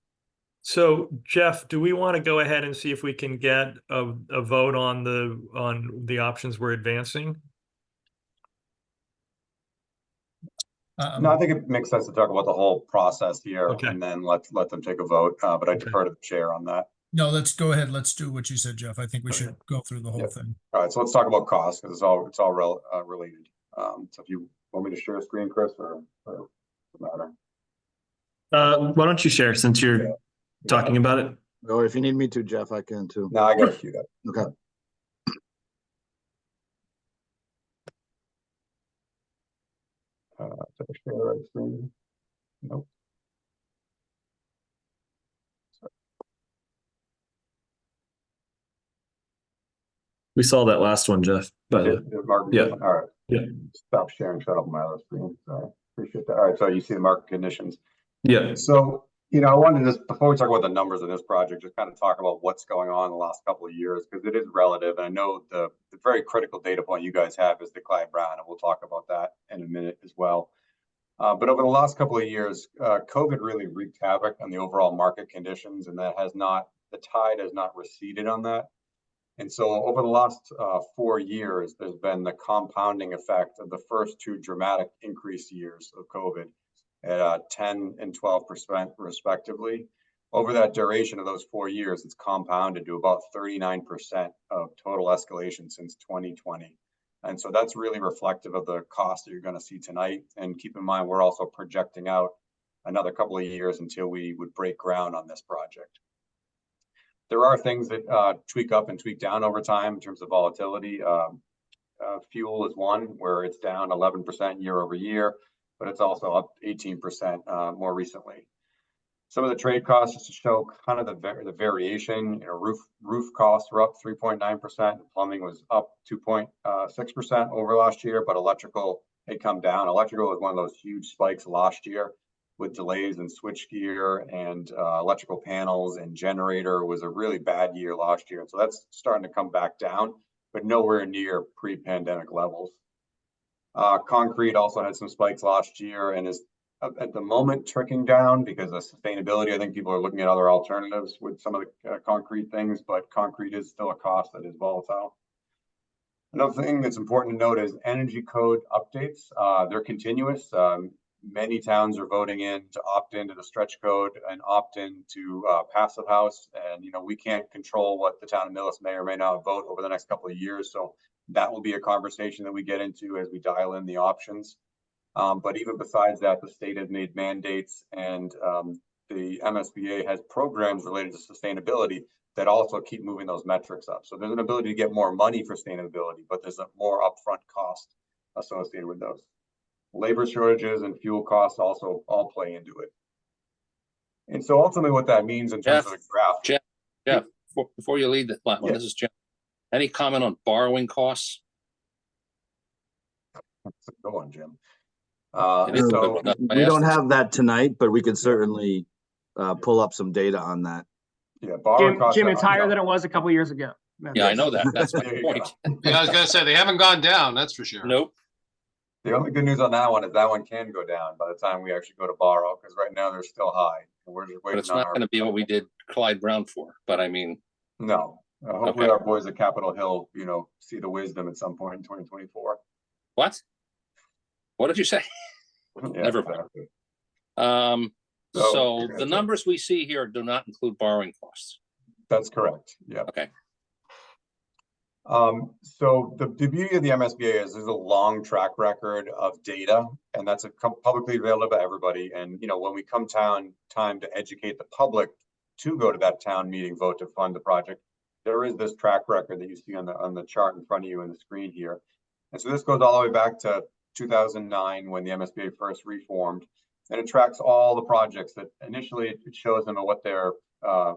So Jeff, do we want to go ahead and see if we can get a vote on the options we're advancing? No, I think it makes sense to talk about the whole process here Okay. and then let them take a vote. But I defer to the chair on that. No, let's go ahead. Let's do what you said, Jeff. I think we should go through the whole Yep. thing. All right, so let's talk about costs because it's all related. So if you want me to share a screen, Chris, or doesn't matter. Why don't you share since you're talking about it? Or if you need me to, Jeff, I can too. No, I got to queue that. Okay. Did I share the right screen? Nope. We saw that last one, Jeff. But Mark, yeah. All right. Yeah. Stop sharing. Shut up my other screen. Sorry. Appreciate that. All right. So you see the market conditions. yeah. So, I wanted to just, before we talk about the numbers of this project, just kind of talk about what's going on in the last couple of years, because it is relative. And I know the very critical data point you guys have is the Clyde Brown, and we'll talk about that in a minute as well. But over the last couple of years, COVID really wreaked havoc on the overall market conditions, and the tide has not receded on that. And so over the last 4 years, there's been the compounding effect of the first two dramatic increase years of COVID at 10 and 12% respectively. Over that duration of those 4 years, it's compounded to about 39% of total escalation since 2020. And so that's really reflective of the cost that you're going to see tonight. And keep in mind, we're also projecting out another couple of years until we would break ground on this project. There are things that tweak up and tweak down over time in terms of volatility. Fuel is one where it's down 11% year over year, but it's also up 18% more recently. Some of the trade costs, just to show kind of the variation, roof costs were up 3.9%, plumbing was up 2.6% over last year, but electrical had come down. Electrical was one of those huge spikes last year with delays in switchgear and electrical panels, and generator was a really bad year last year. So that's starting to come back down, but nowhere near pre-pandemic levels. Concrete also had some spikes last year and is at the moment tricking down because of sustainability. I think people are looking at other alternatives with some of the concrete things, but concrete is still a cost that is volatile. Another thing that's important to note is energy code updates. They're continuous. Many towns are voting in to opt into the stretch code and opt in to passive house. And, we can't control what the town of Millis may or may not vote over the next couple of years. So that will be a conversation that we get into as we dial in the options. But even besides that, the state has made mandates, and the MSBA has programs related to sustainability that also keep moving those metrics up. So there's an ability to get more money for sustainability, but there's a more upfront cost associated with those. Labor shortages and fuel costs also all play into it. And so ultimately what that means in terms of the graph. Jeff, before you leave that one, this is Jeff. Any comment on borrowing costs? That's a good one, Jim. We don't have that tonight, but we could certainly pull up some data on that. Yeah, borrowing costs. Jim, it's higher than it was a couple years ago. Yeah, I know that. That's my point. Yeah, I was gonna say they haven't gone down. That's for sure. Nope. The only good news on that one is that one can go down by the time we actually go to borrow, because right now they're still high. And we're just waiting. But it's not going to be what we did Clyde Brown for. But I mean, no. Hopefully our boys at Capitol Hill, see the wisdom at some point in 2024. What? What did you say? Yeah, Never mind. So the numbers we see here do not include borrowing costs. That's correct. Yeah. Okay. So the beauty of the MSBA is there's a long track record of data, and that's publicly available to everybody. And when we come time to educate the public to go to that town meeting vote to fund the project, there is this track record that you see on the chart in front of you on the screen here. And so this goes all the way back to 2009 when the MSBA first reformed, and it tracks all the projects that initially it shows them what their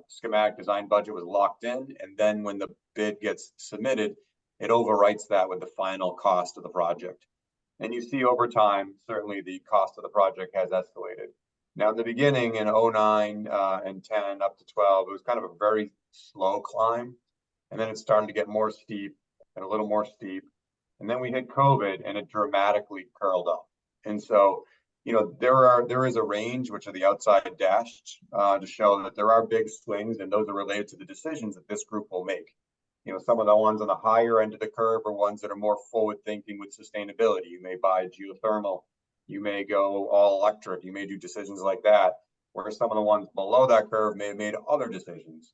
schematic design budget was locked in, and then when the bid gets submitted, it overwrites that with the final cost of the project. And you see over time, certainly the cost of the project has escalated. Now, in the beginning, in 09 and 10 up to 12, it was kind of a very slow climb. And then it started to get more steep and a little more steep. And then we hit COVID and it dramatically curled up. And so, you know, there is a range, which are the outside dashed, to show that there are big swings, and those are related to the decisions that this group will make. You know, some of the ones on the higher end of the curve are ones that are more forward thinking with sustainability. You may buy geothermal, you may go all electric, you may do decisions like that, where some of the ones below that curve may have made other decisions.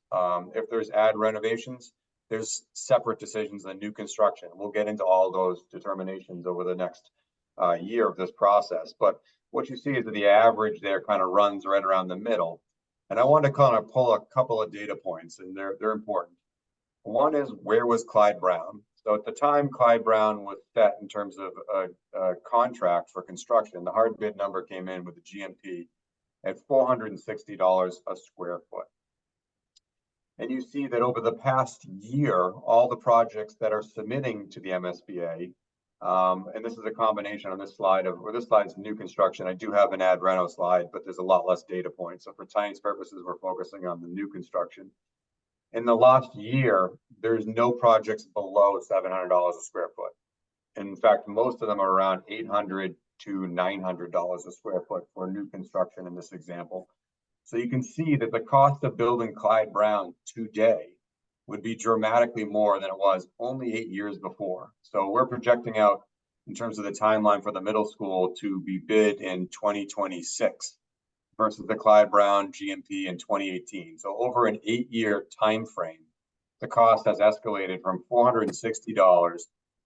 If there's add renovations, there's separate decisions than new construction. We'll get into all those determinations over the next year of this process. But what you see is that the average there kind of runs right around the middle. And I want to kind of pull a couple of data points, and they're important. One is, where was Clyde Brown? So at the time Clyde Brown was set in terms of a contract for construction, the hard bid number came in with the GMP at $460 a square foot. And you see that over the past year, all the projects that are submitting to the MSBA, and this is a combination on this slide of, or this slide is new construction. I do have an ad reno slide, but there's a lot less data points. So for time's purposes, we're focusing on the new construction. In the last year, there's no projects below $700 a square foot. In fact, most of them are around $800 to $900 a square foot for new construction in this example. So you can see that the cost of building Clyde Brown today would be dramatically more than it was only 8 years before. So we're projecting out in terms of the timeline for the middle school to be bid in 2026 versus the Clyde Brown GMP in 2018. So over an 8-year time frame, the cost has escalated from $460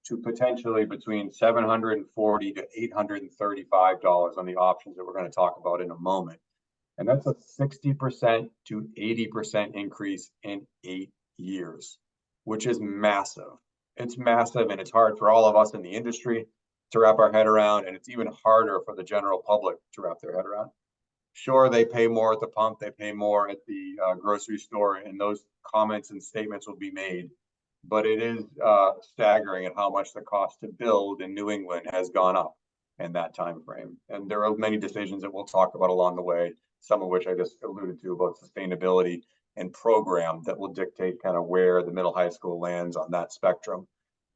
to potentially between $740 to $835 on the options that we're going to talk about in a moment. And that's a 60% to 80% increase in 8 years, which is massive. It's massive, and it's hard for all of us in the industry to wrap our head around, and it's even harder for the general public to wrap their head around. Sure, they pay more at the pump, they pay more at the grocery store, and those comments and statements will be made. But it is staggering at how much the cost to build in New England has gone up in that time frame. And there are many decisions that we'll talk about along the way, some of which I just alluded to about sustainability and program that will dictate kind of where the middle high school lands on that spectrum.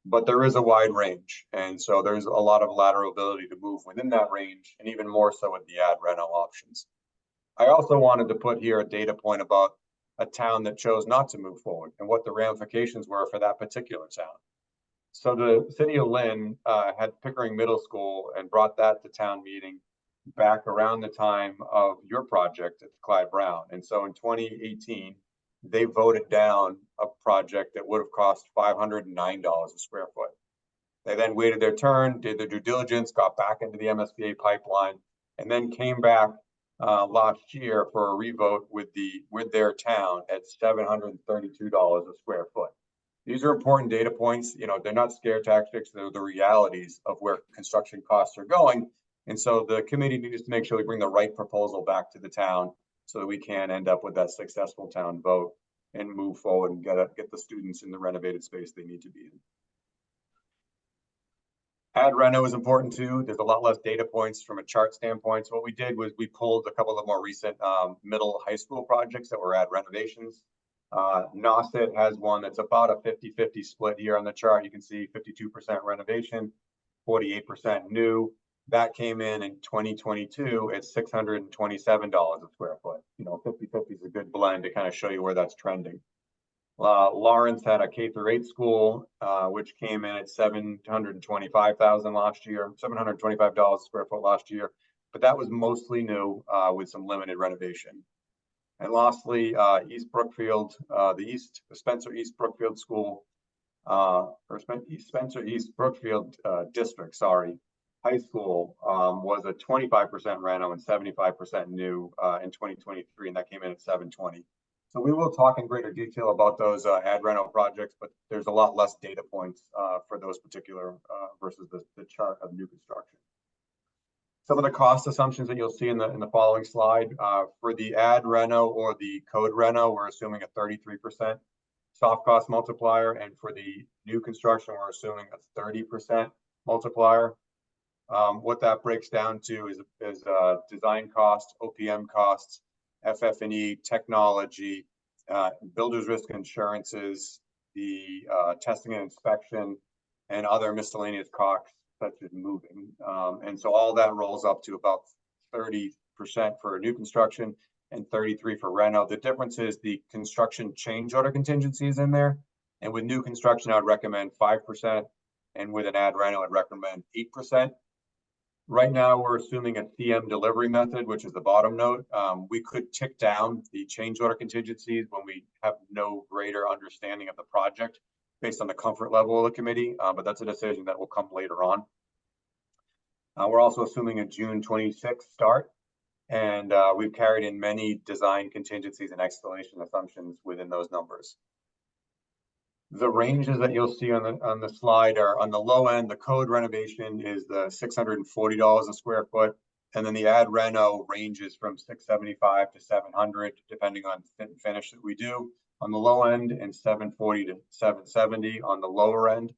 But there is a wide range. And so there's a lot of lateral ability to move within that range, and even more so with the ad reno options. I also wanted to put here a data point about a town that chose not to move forward and what the ramifications were for that particular town. So the city of Lynn had Pickering Middle School and brought that to town meeting back around the time of your project at Clyde Brown. And so in 2018, they voted down a project that would have cost $509 a square foot. They then waited their turn, did their due diligence, got back into the MSBA pipeline, and then came back last year for a revote with their town at $732 a square foot. These are important data points. You know, they're not scare tactics, they're the realities of where construction costs are going. And so the committee needs to make sure we bring the right proposal back to the town so that we can end up with that successful town vote and move forward and get the students in the renovated space they need to be in. Ad reno is important too. There's a lot less data points from a chart standpoint. So what we did was we pulled a couple of more recent middle high school projects that were ad renovations. Nauset has one that's about a 50-50 split here on the chart. You can see 52% renovation, 48% new. That came in 2022 at $627 a square foot. You know, 50-50 is a good blend to kind of show you where that's trending. Lawrence had a K-8 school, which came in at $725,000 last year, $725 a square foot last year, but that was mostly new with some limited renovation. And lastly, East Brookfield, the Spencer East Brookfield School, or Spencer East Brookfield District, sorry, high school was a 25% reno and 75% new in 2023, and that came in at $720. So we will talk in greater detail about those ad reno projects, but there's a lot less data points for those particular versus the chart of new construction. Some of the cost assumptions that you'll see in the following slide for the ad reno or the code reno, we're assuming a 33% soft cost multiplier, and for the new construction, we're assuming a 30% multiplier. What that breaks down to is design costs, OPM costs, FF&E, technology, builder's risk insurances, the testing and inspection, and other miscellaneous costs such as moving. And so all that rolls up to about 30% for new construction and 33% for reno. The difference is the construction change order contingencies in there. And with new construction, I'd recommend 5%. And with an ad reno, I'd recommend 8%. Right now, we're assuming a CM delivery method, which is the bottom note. We could tick down the change order contingencies when we have no greater understanding of the project based on the comfort level of the committee, but that's a decision that will come later on. We're also assuming a June 26th start, and we've carried in many design contingencies and escalation assumptions within those numbers. The ranges that you'll see on the slide are on the low end. The code renovation is the $640 a square foot, and then the ad reno ranges from $675 to $700, depending on fit and finish that we do on the low end, and $740 to $770 on the lower end.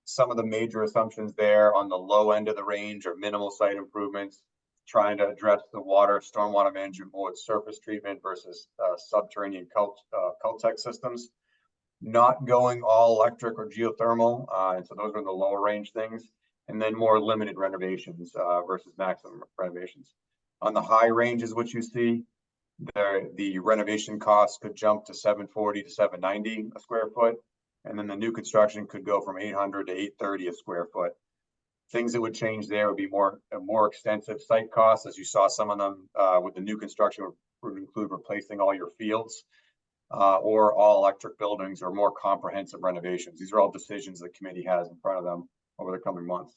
Some of the major assumptions there on the low end of the range are minimal site improvements, trying to address the water, stormwater management more with surface treatment versus subterranean Cultec systems. Not going all electric or geothermal, and so those are the lower range things, and then more limited renovations versus maximum renovations. On the high range is what you see. The renovation costs could jump to $740 to $790 a square foot, and then the new construction could go from $800 to $830 a square foot. Things that would change there would be more extensive site costs, as you saw some of them with the new construction would include replacing all your fields. Or all electric buildings or more comprehensive renovations. These are all decisions the committee has in front of them over the coming months.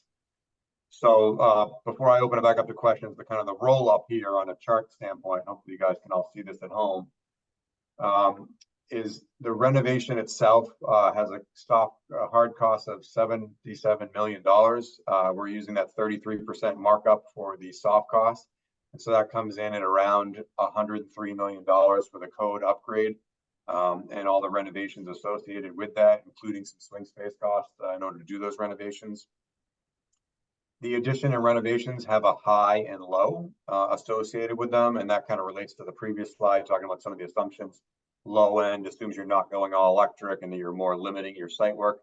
So before I open it back up to questions, the kind of the roll up here on a chart standpoint, hopefully you guys can all see this at home, is the renovation itself has a hard cost of $77 million. We're using that 33% markup for the soft cost. And so that comes in at around $103 million for the code upgrade. And all the renovations associated with that, including some swing space costs in order to do those renovations. The addition and renovations have a high and low associated with them, and that kind of relates to the previous slide, talking about some of the assumptions. Low end assumes you're not going all electric and that you're more limiting your site work.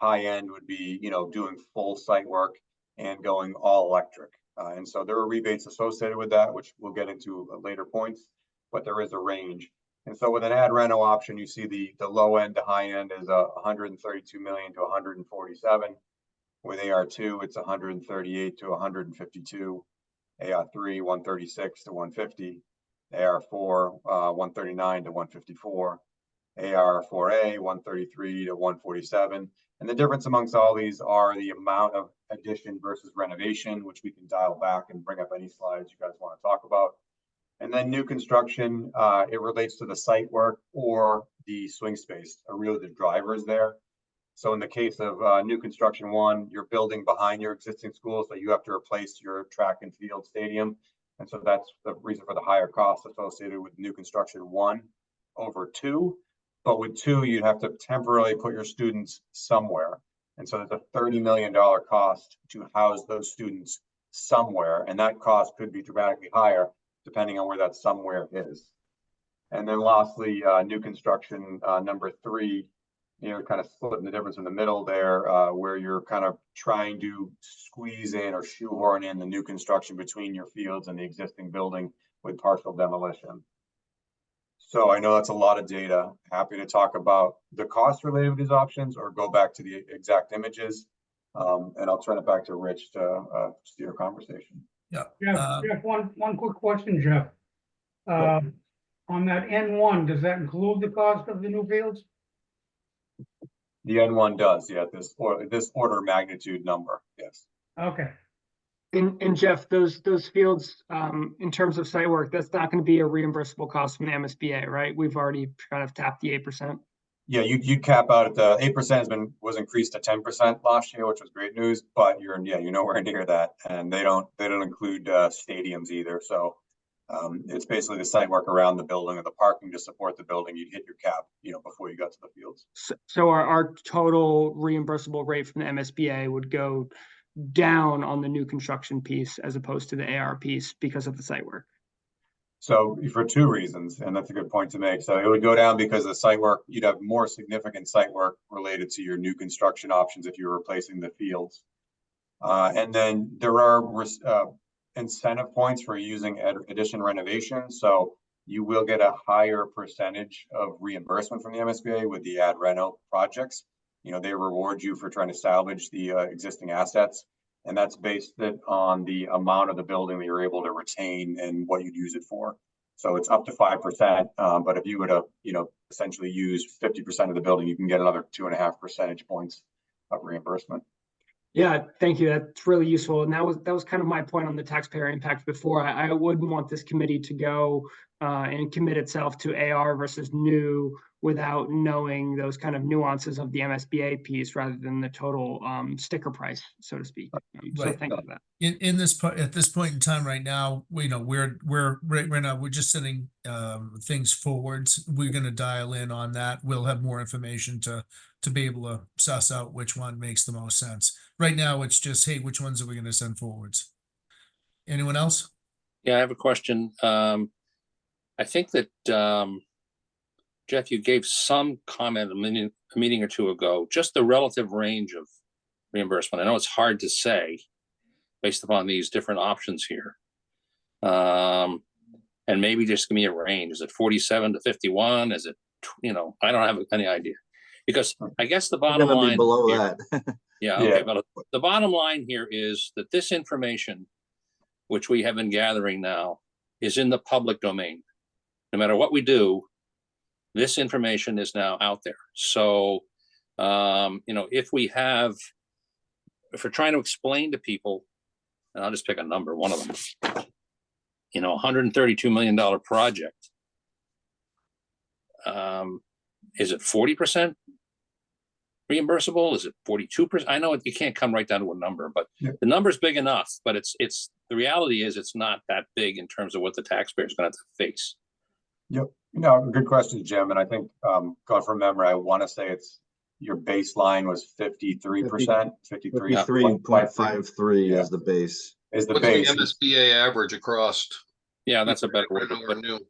High end would be, doing full site work and going all electric. And so there are rebates associated with that, which we'll get into at later points, but there is a range. And so with an ad reno option, you see the low end to high end is 132 million to 147. With AR2, it's 138 to 152. AR3, 136 to 150. AR4, 139 to 154. AR4A, 133 to 147. And the difference amongst all these are the amount of addition versus renovation, which we can dial back and bring up any slides you guys want to talk about. And then new construction, it relates to the site work or the swing space, are really the drivers there. So in the case of new construction one, you're building behind your existing school, so you have to replace your track and field stadium. And so that's the reason for the higher cost associated with new construction 1 over 2. But with 2, you'd have to temporarily put your students somewhere. And so there's a $30 million cost to house those students somewhere. And that cost could be dramatically higher depending on where that somewhere is. And then lastly, new construction number 3, kind of splitting the difference in the middle there, where you're kind of trying to squeeze in or shoehorn in the new construction between your fields and the existing building with partial demolition. So I know that's a lot of data. Happy to talk about the cost related to these options or go back to the exact images. And I'll turn it back to Rich to steer a conversation. Yeah. Jeff, one quick question, Jeff. On that N1, does that include the cost of the new fields? The N1 does, yeah, this order of magnitude number, yes. Okay. And Jeff, those fields, in terms of site work, that's not going to be a reimbursable cost from the MSBA, right? We've already kind of tapped the 8%. Yeah, you cap out at the 8% was increased to 10% last year, which was great news, but you're nowhere near that. And they don't include stadiums either. So it's basically the site work around the building or the parking to support the building. You'd hit your cap, before you got to the fields. So our total reimbursable rate from the MSBA would go down on the new construction piece as opposed to the AR piece because of the site work. So for two reasons, and that's a good point to make. So it would go down because the site work, you'd have more significant site work related to your new construction options if you're replacing the fields. And then there are incentive points for using addition renovation. So you will get a higher percentage of reimbursement from the MSBA with the ad reno projects. They reward you for trying to salvage the existing assets. And that's based on the amount of the building that you're able to retain and what you'd use it for. So it's up to 5%. But if you were to, essentially use 50% of the building, you can get another 2.5 percentage points of reimbursement. Yeah, thank you. That's really useful. And that was kind of my point on the taxpayer impact before. I wouldn't want this committee to go and commit itself to AR versus new without knowing those kind of nuances of the MSBA piece rather than the total sticker price, so to speak. So Right. thank you for that. In this part, at this point in time right now, we're right now, we're just sending things forwards. We're going to dial in on that. We'll have more information to be able to suss out which one makes the most sense. Right now, it's just, hey, which ones are we going to send forwards? Anyone else? Yeah, I have a question. I think that, Jeff, you gave some comment a meeting or two ago, just the relative range of reimbursement. I know it's hard to say based upon these different options here. And maybe just give me a range. Is it 47 to 51? Is it, I don't have any idea. Because I guess the bottom line below here, that. yeah, okay, but the bottom line here is that this information, which we have been gathering now, is in the public domain. No matter what we do, this information is now out there. So, if we're trying to explain to people, and I'll just pick a number, one of them, $132 million project. Is it 40% reimbursable? Is it 42%? I know you can't come right down to a number, but the number's big enough. But it's the reality is it's not that big in terms of what the taxpayer is going to have to face. Yep. Good question, Jim. And I think going from memory, I want to say your baseline was 53%, 53.53 is the base. Is the What's base. the MSBA average across? Yeah, that's a better way to Reno put or it. new?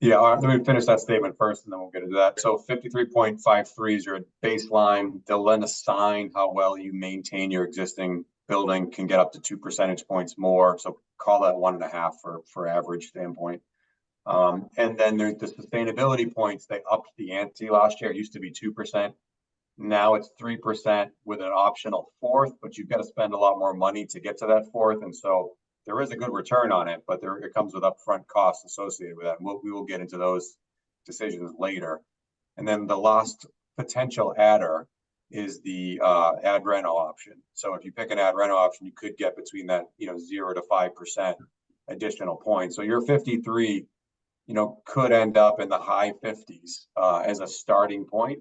Yeah, let me finish that statement first and then we'll get into that. So 53.53 is your baseline. They'll then assign how well you maintain your existing building, can get up to 2 percentage points more. So call that 1.5 for average standpoint. And then there's the sustainability points. They upped the ante last year. It used to be 2%. Now it's 3% with an optional fourth, but you've got to spend a lot more money to get to that fourth. And so there is a good return on it, but it comes with upfront costs associated with that. And we will get into those decisions later. And then the last potential adder is the ad reno option. So if you pick an ad reno option, you could get between that 0 to 5% additional points. So your 53 could end up in the high 50s as a starting point.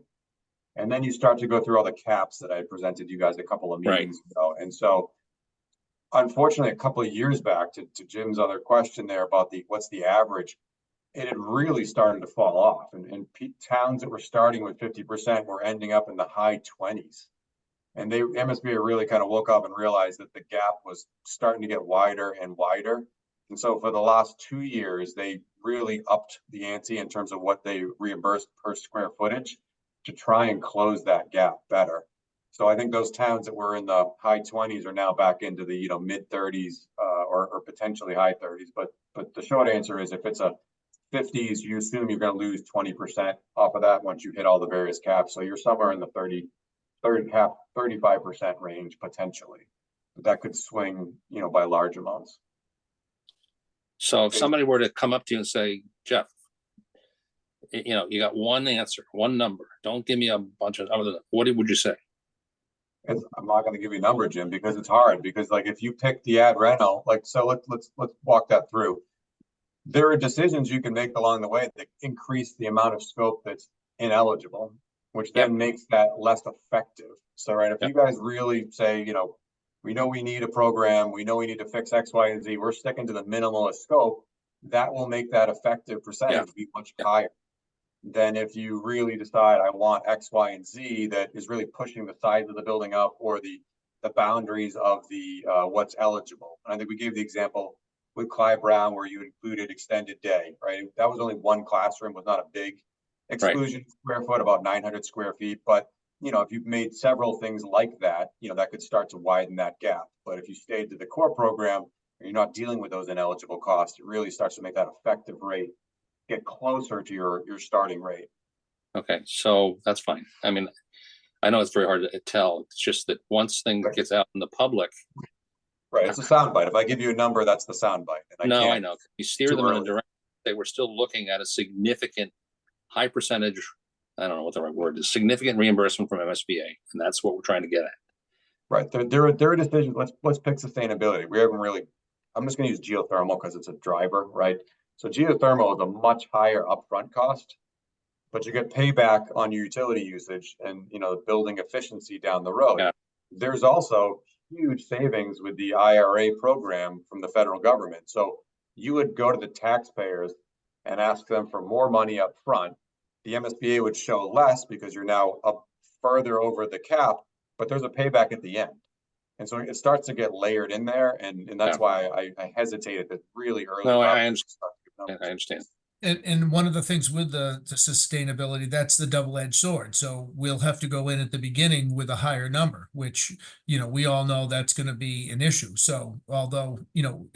And then you start to go through all the caps that I presented you guys a couple of meetings ago. And so unfortunately, a couple of years back to Jim's other question there about what's the average, it had really started to fall off. And towns that were starting with 50% were ending up in the high 20s. And MSBA really kind of woke up and realized that the gap was starting to get wider and wider. And so for the last 2 years, they really upped the ante in terms of what they reimbursed per square footage to try and close that gap better. So I think those towns that were in the high 20s are now back into the mid 30s or potentially high 30s. But the short answer is if it's a 50s, you assume you're going to lose 20% off of that once you hit all the various caps. So you're somewhere in the 35% range potentially. But that could swing by large amounts. So if somebody were to come up to you and say, Jeff, you got one answer, one number, don't give me a bunch of other, what would you say? I'm not gonna give you a number, Jim, because it's hard, because like if you pick the ad reno, like, so let's walk that through. There are decisions you can make along the way that increase the amount of scope that's ineligible, which then makes that less effective. So, right, if you guys really say, we know we need a program, we know we need to fix X, Y, and Z, we're sticking to the minimalist scope, that will make that effective percentage be much higher than if you really decide I want X, Y, and Z that is really pushing the size of the building up, or the boundaries of the what's eligible. And I think we gave the example with Clive Brown where you included extended day, right? That was only one classroom, was not a big exclusion square foot, about 900 square feet. But if you've made several things like that, that could start to widen that gap. But if you stayed to the core program, and you're not dealing with those ineligible costs, it really starts to make that effective rate get closer to your starting rate. Okay, so that's fine. I mean, I know it's very hard to tell. It's just that once things gets out in the public. Right, it's a soundbite. If I give you a number, that's the soundbite. No, I know. You steer too them in a early. direction. They were still looking at a significant high percentage, I don't know what the right word is, significant reimbursement from MSBA. And that's what we're trying to get at. Right, there are decisions. Let's pick sustainability. We haven't really, I'm just gonna use geothermal because it's a driver, right? So geothermal is a much higher upfront cost, but you get payback on your utility usage and the building efficiency down the road. Yeah. There's also huge savings with the IRA program from the federal government. So you would go to the taxpayers and ask them for more money up front. The MSBA would show less because you're now up further over the cap, but there's a payback at the end. And so it starts to get layered in there. And that's why I hesitated that really early. No, I understand. And one of the things with the sustainability, that's the double-edged sword. So we'll have to go in at the beginning with a higher number, which, we all know that's going to be an issue. So although,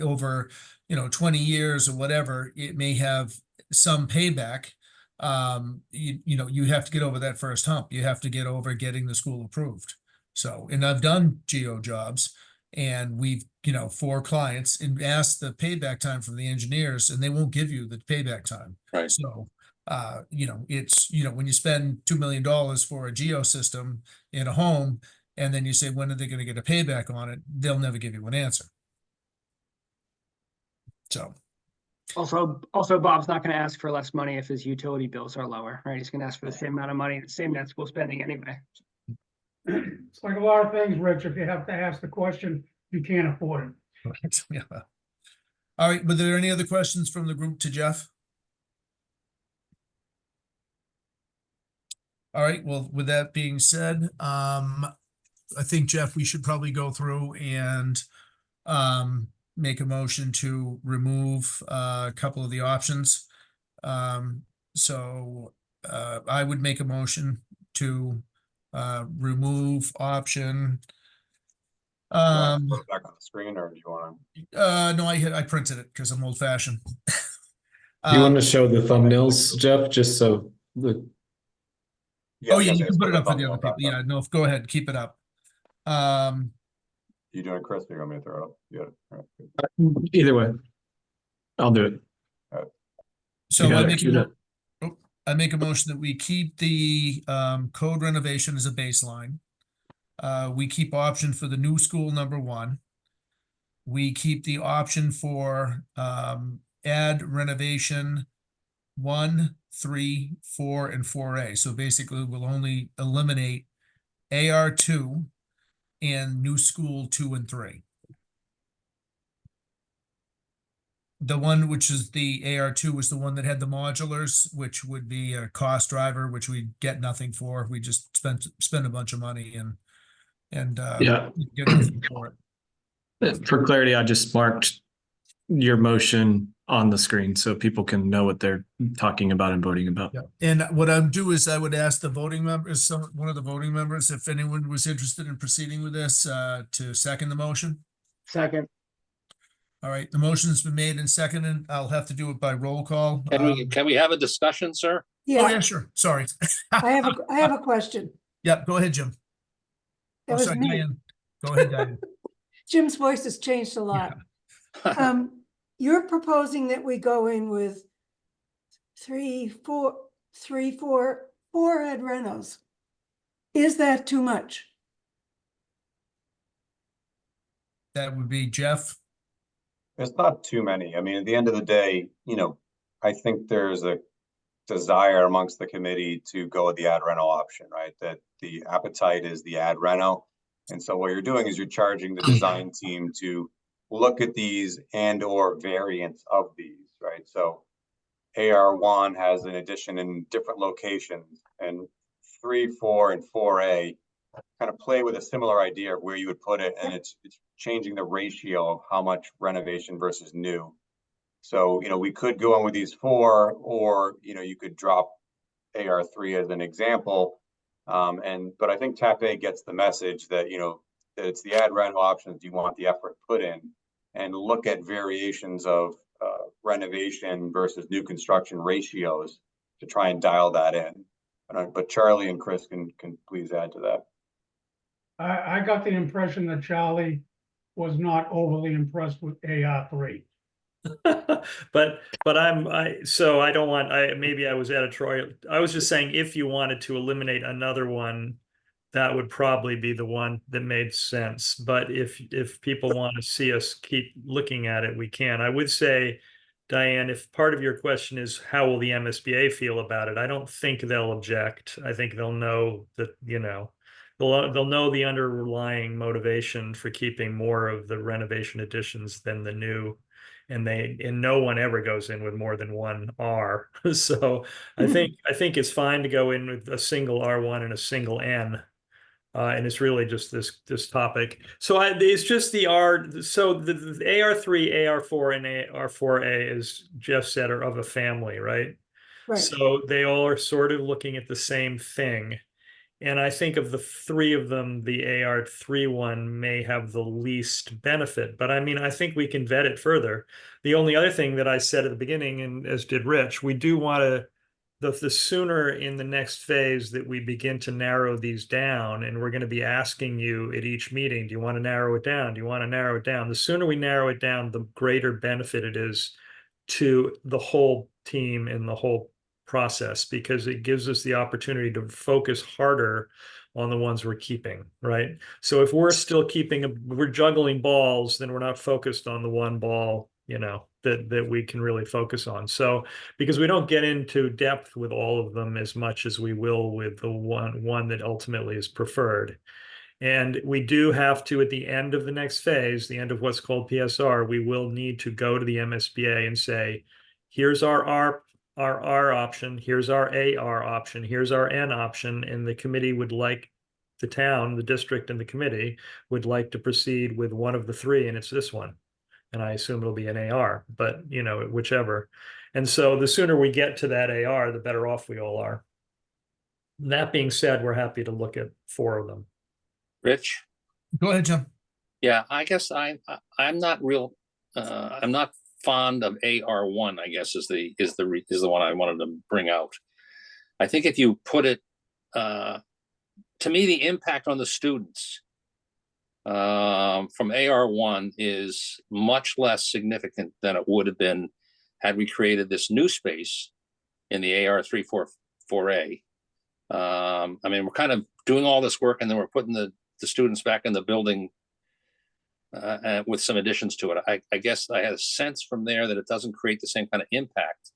over, 20 years or whatever, it may have some payback, you have to get over that first hump. You have to get over getting the school approved. So, and I've done geo jobs, and we've, for clients, and asked the payback time from the engineers, and they won't give you the payback time. Right. So, it's, when you spend $2 million for a geo system in a home, and then you say, when are they going to get a payback on it? They'll never give you an answer. So. Also, Bob's not going to ask for less money if his utility bills are lower, right? He's going to ask for the same amount of money, the same net school spending anyway. It's like a lot of things, Rich. If you have to ask the question, you can't afford it. Yeah. All right. Were there any other questions from the group to Jeff? All right. Well, with that being said, I think, Jeff, we should probably go through and make a motion to remove a couple of the options. So I would make a motion to remove option. Put it back on the screen, or do you want to? No, I printed it because I'm old fashioned. Do you want to show the thumbnails, Jeff, just so the Oh yeah, you can put it up for the other people. Yeah, no, go ahead, keep it up. You doing, Chris? Or you want me to throw it up? Yeah. All right. either way, I'll do it. So You got I it make, queued up. I make a motion that we keep the code renovation as a baseline. We keep option for the new school number 1. We keep the option for add renovation 1, 3, 4, and 4A. So basically we'll only eliminate AR2 and new school 2 and 3. The one which is the AR2 was the one that had the modulars, which would be a cost driver, which we get nothing for. We just spend a bunch of money and Yeah. get nothing for it. For clarity, I just marked your motion on the screen so people can know what they're talking about and voting about. Yeah. And what I'd do is I would ask the voting members, one of the voting members, if anyone was interested in proceeding with this, to second the motion. Second. All right, the motion's been made and seconded. I'll have to do it by roll call. Can we have a discussion, sir? Oh, yeah, Yeah, sure. Sorry. I have a question. Yep, go ahead, Jim. That Oh, was sorry, me. Diane. Go ahead, Diane. Jim's voice has changed a lot. You're proposing that we go in with 4 head renos. Is that too much? that would be Jeff. There's not too many. I mean, at the end of the day, I think there's a desire amongst the committee to go with the ad reno option, right? That the appetite is the ad reno. And so what you're doing is you're charging the design team to look at these and or variants of these, right? So AR1 has an addition in different locations, and 3, 4, and 4A kind of play with a similar idea of where you would put it, and it's changing the ratio of how much renovation versus new. So, we could go on with these 4, or, you could drop AR3 as an example. But I think TAP A gets the message that, that it's the ad reno options you want the effort put in, and look at variations of renovation versus new construction ratios to try and dial that in. But Charlie and Chris can please add to that. I got the impression that Charlie was not overly impressed with AR3. But so I don't want, maybe I was editorial. I was just saying, if you wanted to eliminate another one, that would probably be the one that made sense. But if people want to see us keep looking at it, we can. I would say, Diane, if part of your question is how will the MSBA feel about it, I don't think they'll object. I think they'll know that, they'll know the underlying motivation for keeping more of the renovation additions than the new. And no one ever goes in with more than one R. So I think it's fine to go in with a single R1 and a single N. And it's really just this topic. So it's just the R. So the AR3, AR4, and AR4A, as Jeff said, are of a family, right? Right. So they all are sort of looking at the same thing. And I think of the 3 of them, the AR3 one may have the least benefit. But I mean, I think we can vet it further. The only other thing that I said at the beginning, and as did Rich, we do want to, the sooner in the next phase that we begin to narrow these down, and we're going to be asking you at each meeting, do you want to narrow it down? Do you want to narrow it down? The sooner we narrow it down, the greater benefit it is to the whole team and the whole process, because it gives us the opportunity to focus harder on the ones we're keeping, right? So if we're still we're juggling balls, then we're not focused on the one ball, that we can really focus on. So because we don't get into depth with all of them as much as we will with the one that ultimately is preferred. And we do have to, at the end of the next phase, the end of what's called PSR, we will need to go to the MSBA and say, here's our R option, here's our AR option, here's our N option, and the committee would like, the town, the district, and the committee would like to proceed with one of the 3, and it's this one. And I assume it'll be an AR, but whichever. And so the sooner we get to that AR, the better off we all are. That being said, we're happy to look at 4 of them. Rich? Go ahead, Jim. Yeah, I guess I'm not I'm not fond of AR1, I guess is the one I wanted to bring out. I think if you put it, to me, the impact on the students from AR1 is much less significant than it would have been had we created this new space in the AR3, 4A. I mean, we're kind of doing all this work, and then we're putting the students back in the building with some additions to it. I guess I had a sense from there that it doesn't create the same kind of impact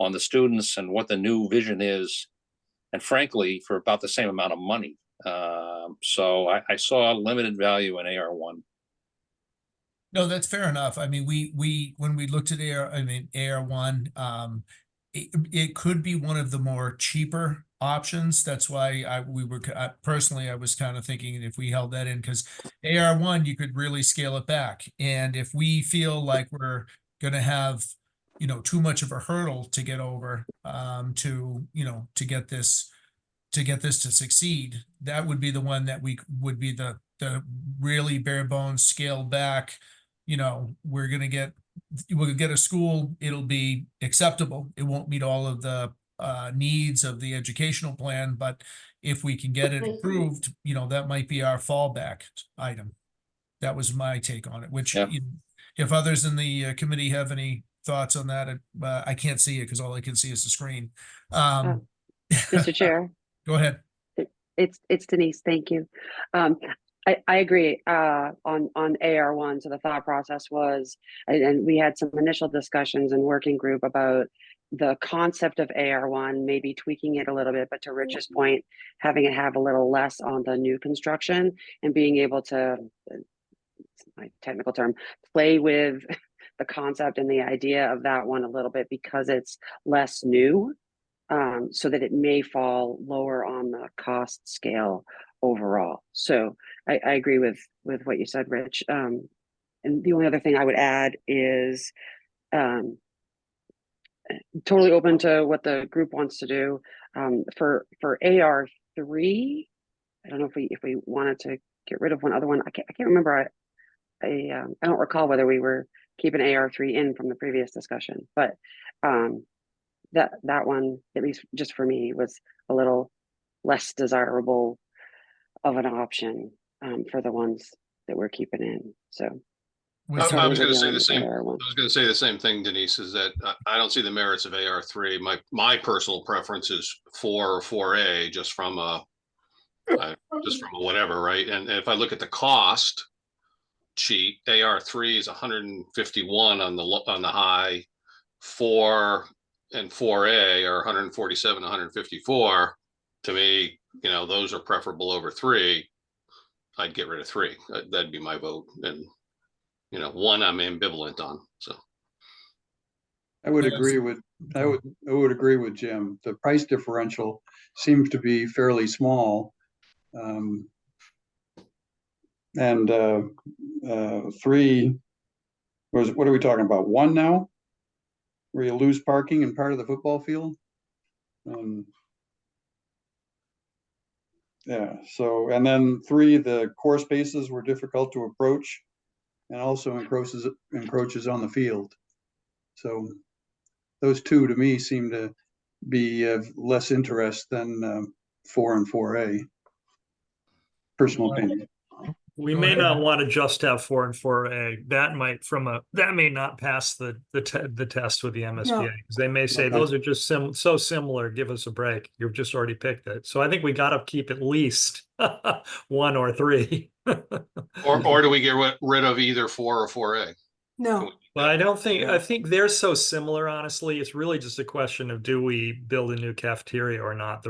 on the students and what the new vision is, and frankly, for about the same amount of money. So I saw limited value in AR1. No, that's fair enough. I mean, we when we looked at AR1, it could be one of the more cheaper options. That's why I was kind of thinking if we held that in, because AR1, you could really scale it back. And if we feel like we're going to have, too much of a hurdle to get over, to get this to succeed, that would be the one that would be the really bare bones scaled back. We'll get a school, it'll be acceptable. It won't meet all of the needs of the educational plan, but if we can get it approved, that might be our fallback item. That was my take on it, which if others in the committee have any thoughts on that, I can't see it because all I can see is the screen. Mr. Chair. Go ahead. It's Denise. Thank you. I agree, on AR1. So the thought process was, and we had some initial discussions in working group about the concept of AR1, maybe tweaking it a little bit, but to Rich's point, having it have a little less on the new construction and being able to, my technical term, play with the concept and the idea of that one a little bit because it's less new, so that it may fall lower on the cost scale overall. So I agree with what you said, Rich. And the only other thing I would add is totally open to what the group wants to do. For AR3, I don't know if we wanted to get rid of one other one. I can't remember. I don't recall whether we were keeping AR3 in from the previous discussion, but that one, at least just for me, was a little less desirable of an option for the ones that we're keeping in. So With I was we're gonna say dealing the with same, I AR1. was gonna say the same thing, Denise, is that I don't see the merits of AR3. My personal preference is 4 or 4A, just from a whatever, right? And if I look at the cost sheet, AR3 is 151 on the high, 4 and 4A are 147, 154. To me, those are preferable over 3. I'd get rid of 3. That'd be my vote. And 1 I'm ambivalent on. So I would agree with I would agree with Jim. The price differential seems to be fairly small. And 3 what are we talking about? 1 now? Where you lose parking in part of the football field? Yeah, so, and then 3, the core spaces were difficult to approach and also encroaches on the field. So those 2 to me seem to be of less interest than 4 and 4A. Personal opinion. We Go may ahead. not want to just have 4 and 4A. That may not pass the test with the MSBA, because they may say Okay. those are just so similar. Give us a break. You've just already picked it. So I think we got to keep at least 1 or 3. or do we get rid of either 4 or 4A? No, But I think they're so similar, honestly. It's really just a question of, do we build a new cafeteria or not?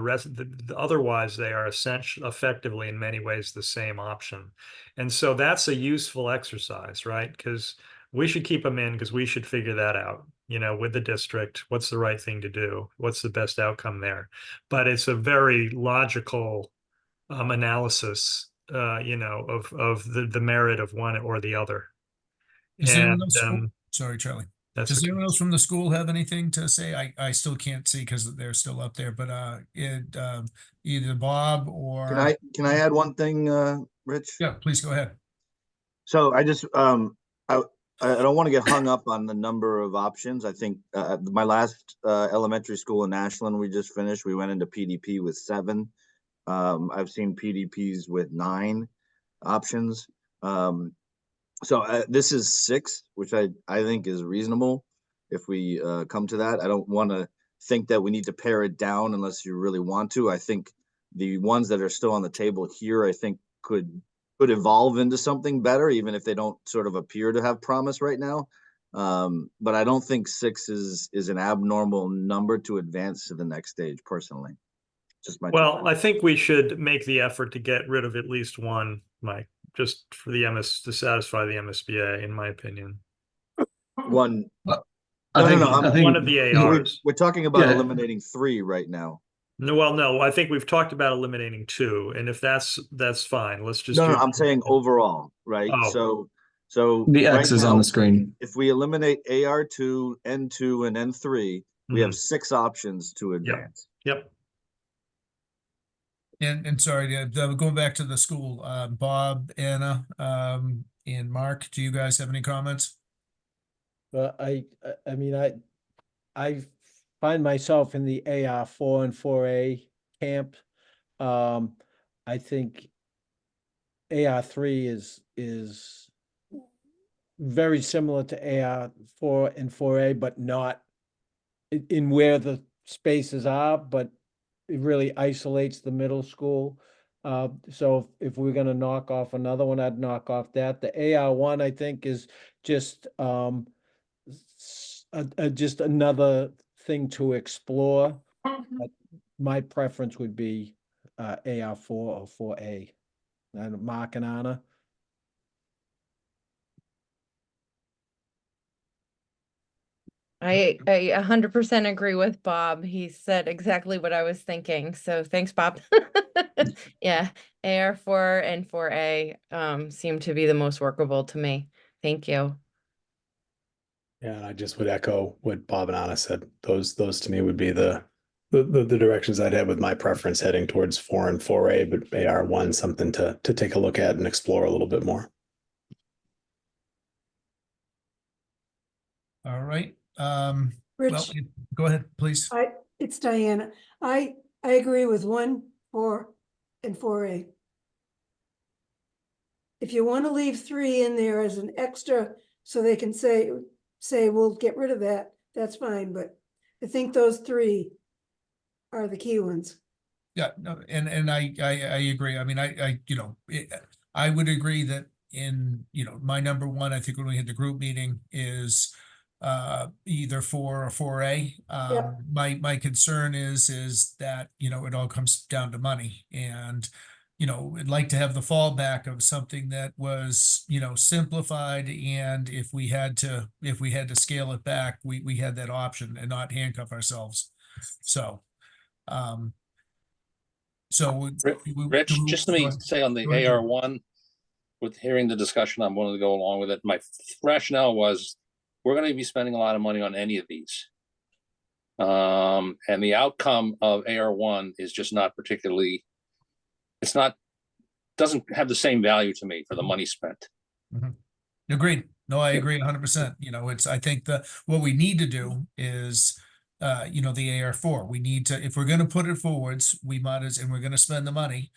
Otherwise, they are effectively in many ways the same option. And so that's a useful exercise, right? Because we should keep them in, because we should figure that out, with the district. What's the right thing to do? What's the best outcome there? But it's a very logical analysis, of the merit of one or the other. Does anyone And else, sorry, Charlie. that's Does okay. anyone else from the school have anything to say? I still can't see because they're still up there, but either Bob or. Can I add one thing, Rich? Yeah, please go ahead. So I just I don't want to get hung up on the number of options. I think my last elementary school in Ashland we just finished, we went into PDP with 7. I've seen PDPs with 9 options. So this is 6, which I think is reasonable if we come to that. I don't want to think that we need to pare it down unless you really want to. I think the ones that are still on the table here, I think could evolve into something better, even if they don't sort of appear to have promise right now. But I don't think 6 is an abnormal number to advance to the next stage, personally. Just my I think we should make the effort to get rid of at least 1, Mike, just for to satisfy the MSBA, in my opinion. 1. I think One of the ARs. We're talking about Yeah. eliminating 3 right now. No, I think we've talked about eliminating 2, and if that's fine. Let's just No, do. I'm saying overall, right? Oh. So the X right is now, on the screen. if we eliminate AR2, N2, and N3, we have 6 options to advance. Yep. And sorry, going back to the school, Bob, Anna, and Mark, do you guys have any comments? I mean, I find myself in the AR4 and 4A camp. I think AR3 is very similar to AR4 and 4A, but not in where the spaces are, but it really isolates the middle school. So if we're gonna knock off another one, I'd knock off that. The AR1, I think, is just just another thing to explore. But my preference would be AR4 or 4A. And Mark and Anna. I 100% agree with Bob. He said exactly what I was thinking. So thanks, Bob. Yeah, AR4 and 4A seem to be the most workable to me. Thank you. Yeah, and I just would echo what Bob and Anna said. Those to me would be the directions I'd have with my preference heading towards 4 and 4A, but AR1 something to take a look at and explore a little bit more. All right. Well, Rich, go ahead, please. it's Diana. I agree with 1, 4, and 4A. If you want to leave 3 in there as an extra, so they can say we'll get rid of that, that's fine, but I think those 3 are the key ones. Yeah, no, and I agree. I mean, I would agree that my number 1, I think when we had the group meeting is either 4 or 4A. Yep. My concern is that, it all comes down to money, and we'd like to have the fallback of something that was, simplified, and if we had to scale it back, we had that option and not handcuff ourselves. So Rich, just let me say on the Go ahead. AR1, with hearing the discussion, I'm willing to go along with it. My rationale was, we're going to be spending a lot of money on any of these. And the outcome of AR1 is just not particularly, doesn't have the same value to me for the money spent. Agreed. No, I agree 100%. I think what we need to do is, the AR4, we need to, if we're going to put it forwards, and we're going to spend the money,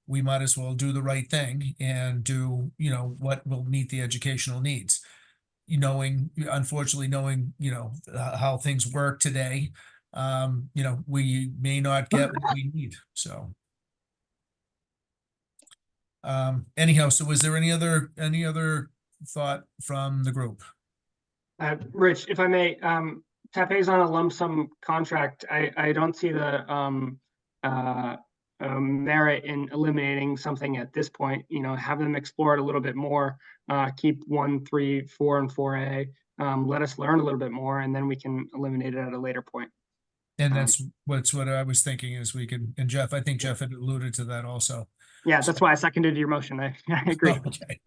we might as well do the right thing and do, what will meet the educational needs. Unfortunately knowing, how things work today, we may not get what we need, so. Anyhow, so was there any other thought from the group? Rich, if I may, Tape's on a lump sum contract. I don't see the merit in eliminating something at this point. Have them explore it a little bit more. Keep 1, 3, 4, and 4A. Let us learn a little bit more, and then we can eliminate it at a later point. And that's what I was thinking is we could, and Jeff, I think Jeff had alluded to that also. Yeah, that's why I seconded your motion. I agree. Okay.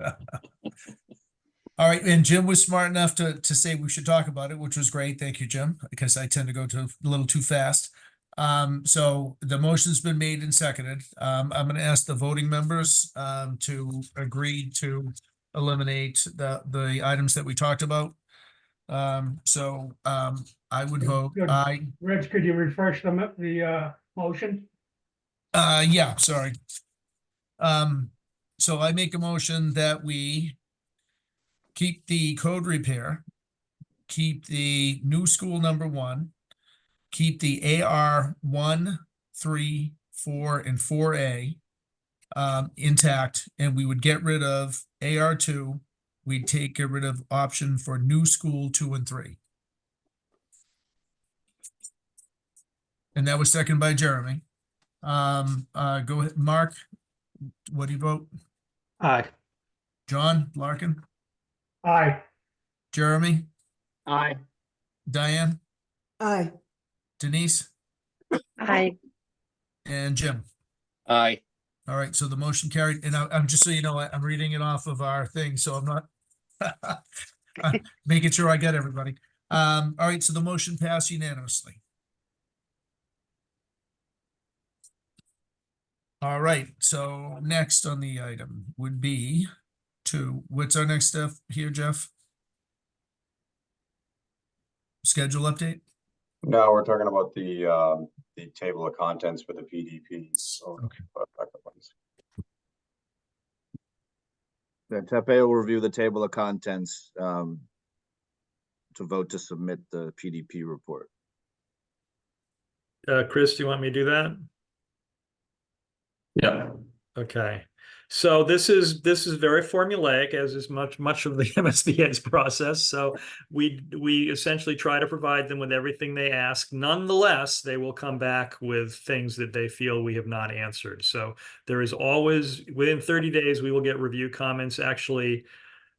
All right, and Jim was smart enough to say we should talk about it, which was great. Thank you, Jim, because I tend to go a little too fast. So the motion's been made and seconded. I'm going to ask the voting members to agree to eliminate the items that we talked about. I would vote Good. aye. Rich, could you refresh the motion? Yeah, sorry. So I make a motion that we keep the code repair, keep the new school number 1, keep the AR1, 3, 4, and 4A intact, and we would get rid of AR2. We'd get rid of option for new school 2 and 3. And that was seconded by Jeremy. Go ahead, Mark. What do you vote? Aye. John Larkin, Aye. Jeremy, Aye. Diane, Aye. Denise, Aye. and Jim. Aye. All right, so the motion carried, and I'm just so you know, I'm reading it off of our thing, so I'm not making sure I get everybody. All right, so the motion passed unanimously. All right, so next on the item would be what's our next step here, Jeff? Schedule update? No, we're talking about the table of contents for the PDPs. Okay. Yeah, Tepe will review the table of contents to vote to submit the PDP report. Chris, do you want me to do that? Yeah. Okay. So this is very formulaic, as is much of the MSBA's process. So we essentially try to provide them with everything they ask. Nonetheless, they will come back with things that they feel we have not answered. So there is always, within 30 days, we will get review comments. Actually,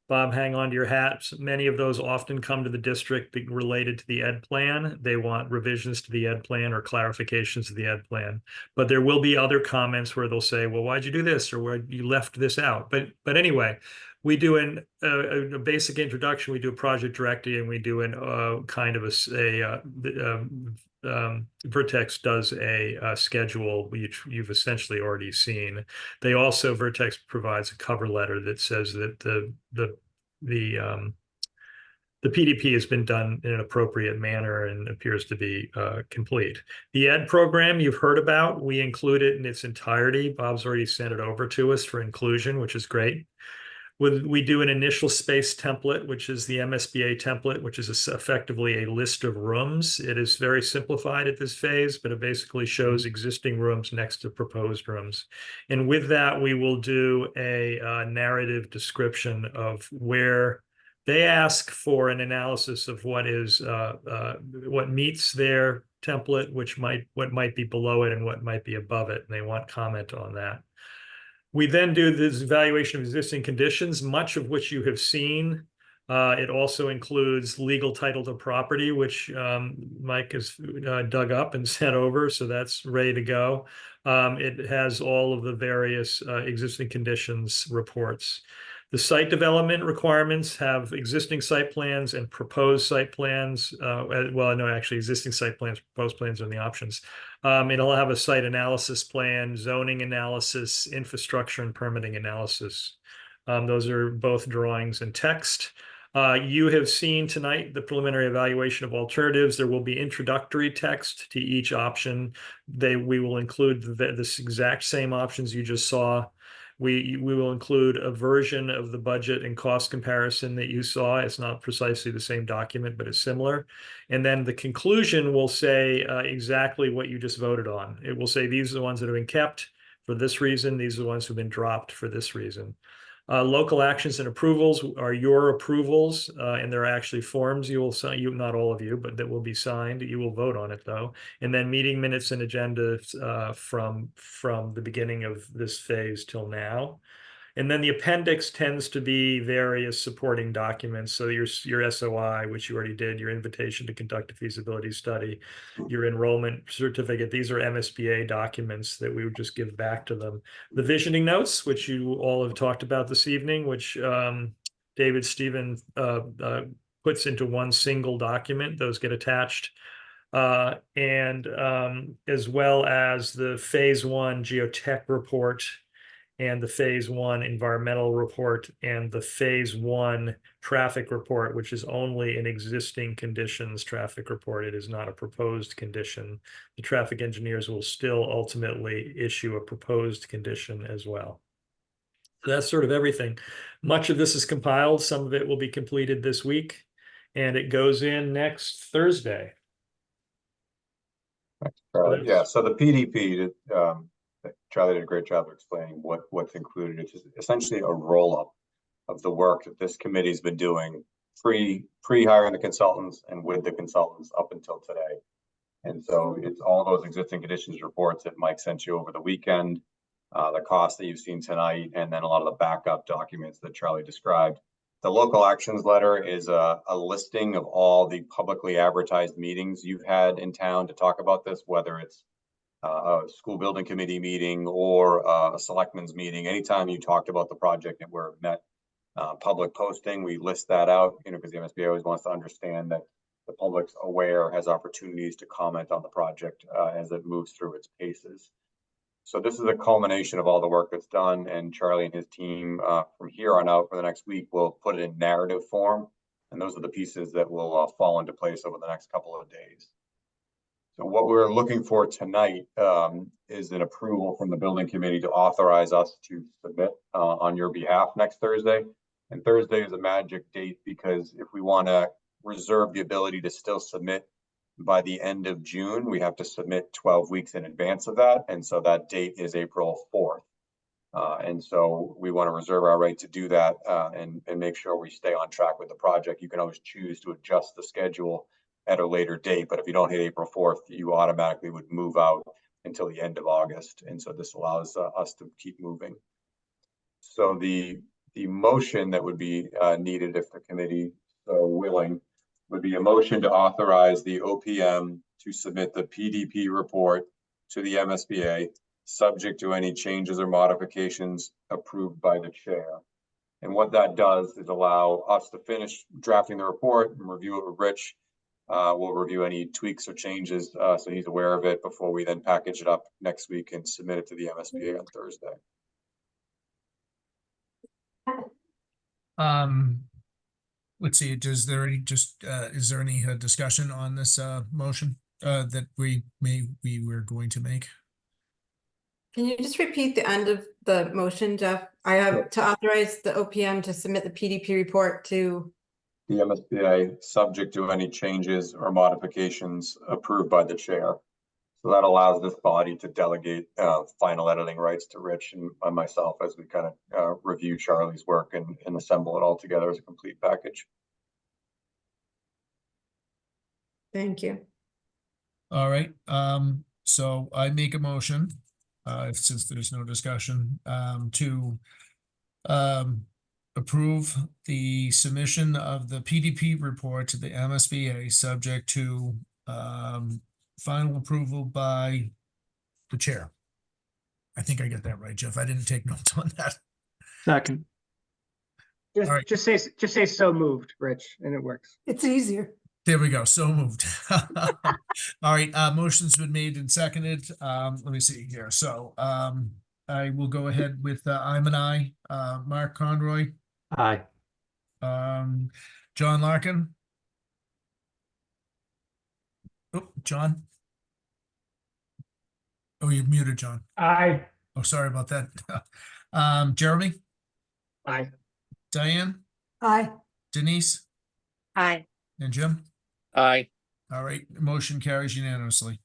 Bob, hang on to your hats. Many of those often come to the district related to the ed plan. They want revisions to the ed plan or clarifications of the ed plan. But there will be other comments where they'll say, well, why'd you do this? Or where you left this out. But anyway, we do a basic introduction. We do a project directory, and we do kind of Vertex does a schedule, which you've essentially already seen. They also, Vertex provides a cover letter that says that the PDP has been done in an appropriate manner and appears to be complete. The ed program you've heard about, we include it in its entirety. Bob's already sent it over to us for inclusion, which is great. We do an initial space template, which is the MSBA template, which is effectively a list of rooms. It is very simplified at this phase, but it basically shows existing rooms next to proposed rooms. And with that, we will do a narrative description of where they ask for an analysis of what meets their template, what might be below it and what might be above it, and they want comment on that. We then do this evaluation of existing conditions, much of which you have seen. It also includes legal title to property, which Mike has dug up and sent over, so that's ready to go. It has all of the various existing conditions reports. The site development requirements have existing site plans and proposed site plans. Well, no, actually existing site plans, proposed plans are in the options. It'll have a site analysis plan, zoning analysis, infrastructure and permitting analysis. Those are both drawings and text. You have seen tonight the preliminary evaluation of alternatives. There will be introductory text to each option. We will include this exact same options you just saw. We will include a version of the budget and cost comparison that you saw. It's not precisely the same document, but it's similar. And then the conclusion will say exactly what you just voted on. It will say these are the ones that have been kept for this reason. These are the ones who've been dropped for this reason. Local actions and approvals are your approvals, and there are actually forms you will sign, not all of you, but that will be signed. You will vote on it though. And then meeting minutes and agendas from the beginning of this phase till now. And then the appendix tends to be various supporting documents. So your SOI, which you already did, your invitation to conduct a feasibility study, your enrollment certificate. These are MSBA documents that we would just give back to them. The visioning notes, which you all have talked about this evening, which David Stephen puts into one single document. Those get attached. And as well as the phase 1 geotech report, and the phase 1 environmental report, and the phase 1 traffic report, which is only an existing conditions traffic report. It is not a proposed condition. The traffic engineers will still ultimately issue a proposed condition as well. So that's sort of everything. Much of this is compiled. Some of it will be completed this week, and it goes in next Thursday. Yeah, so the PDP, Charlie did a great job of explaining what's included. It's just essentially a roll-up of the work that this committee's been doing pre-hiring the consultants and with the consultants up until today. And so it's all those existing conditions reports that Mike sent you over the weekend, the cost that you've seen tonight, and then a lot of the backup documents that Charlie described. The local actions letter is a listing of all the publicly advertised meetings you've had in town to talk about this, whether it's a school building committee meeting or a selectmen's meeting. Anytime you talked about the project and where it met public posting, we list that out, because the MSBA always wants to understand that the public's aware, has opportunities to comment on the project as it moves through its paces. So this is a culmination of all the work that's done, and Charlie and his team from here on out for the next week will put it in narrative form, and those are the pieces that will fall into place over the next couple of days. So what we're looking for tonight is an approval from the building committee to authorize us to submit on your behalf next Thursday. And Thursday is a magic date because if we want to reserve the ability to still submit by the end of June, we have to submit 12 weeks in advance of that. And so that date is April 4th. And so we want to reserve our right to do that and make sure we stay on track with the project. You can always choose to adjust the schedule at a later date, but if you don't hit April 4th, you automatically would move out until the end of August. And so this allows us to keep moving. So the motion that would be needed if the committee so willing would be a motion to authorize the OPM to submit the PDP report to the MSBA, subject to any changes or modifications approved by the chair. And what that does is allow us to finish drafting the report and review it with Rich. We'll review any tweaks or changes so he's aware of it before we then package it up next week and submit it to the MSBA on Thursday. Let's see, is there any discussion on this motion that we were going to make? Can you just repeat the end of the motion, Jeff? I have to authorize the OPM to submit the PDP report to the MSBA, subject to any changes or modifications approved by the chair. So that allows this body to delegate final editing rights to Rich and myself as we kind of review Charlie's work and assemble it all together as a complete package. Thank you. All right, so I make a motion, since there's no discussion, to approve the submission of the PDP report to the MSBA, subject to final approval by the chair. I think I get that right, Jeff. I didn't take notes on that. Second. Just, All right. just say so moved, Rich, and it works. It's easier. There we go. So moved. All right. Motion's been made and seconded. Let me see here. So I will go ahead with I'm an aye. Mark Conroy. Aye. John Larkin. Oh, John. Oh, you're muted, John. Aye. Oh, sorry about that. Jeremy. Aye. Diane. Aye. Denise. Aye. And Jim. Aye. All right, motion carries unanimously.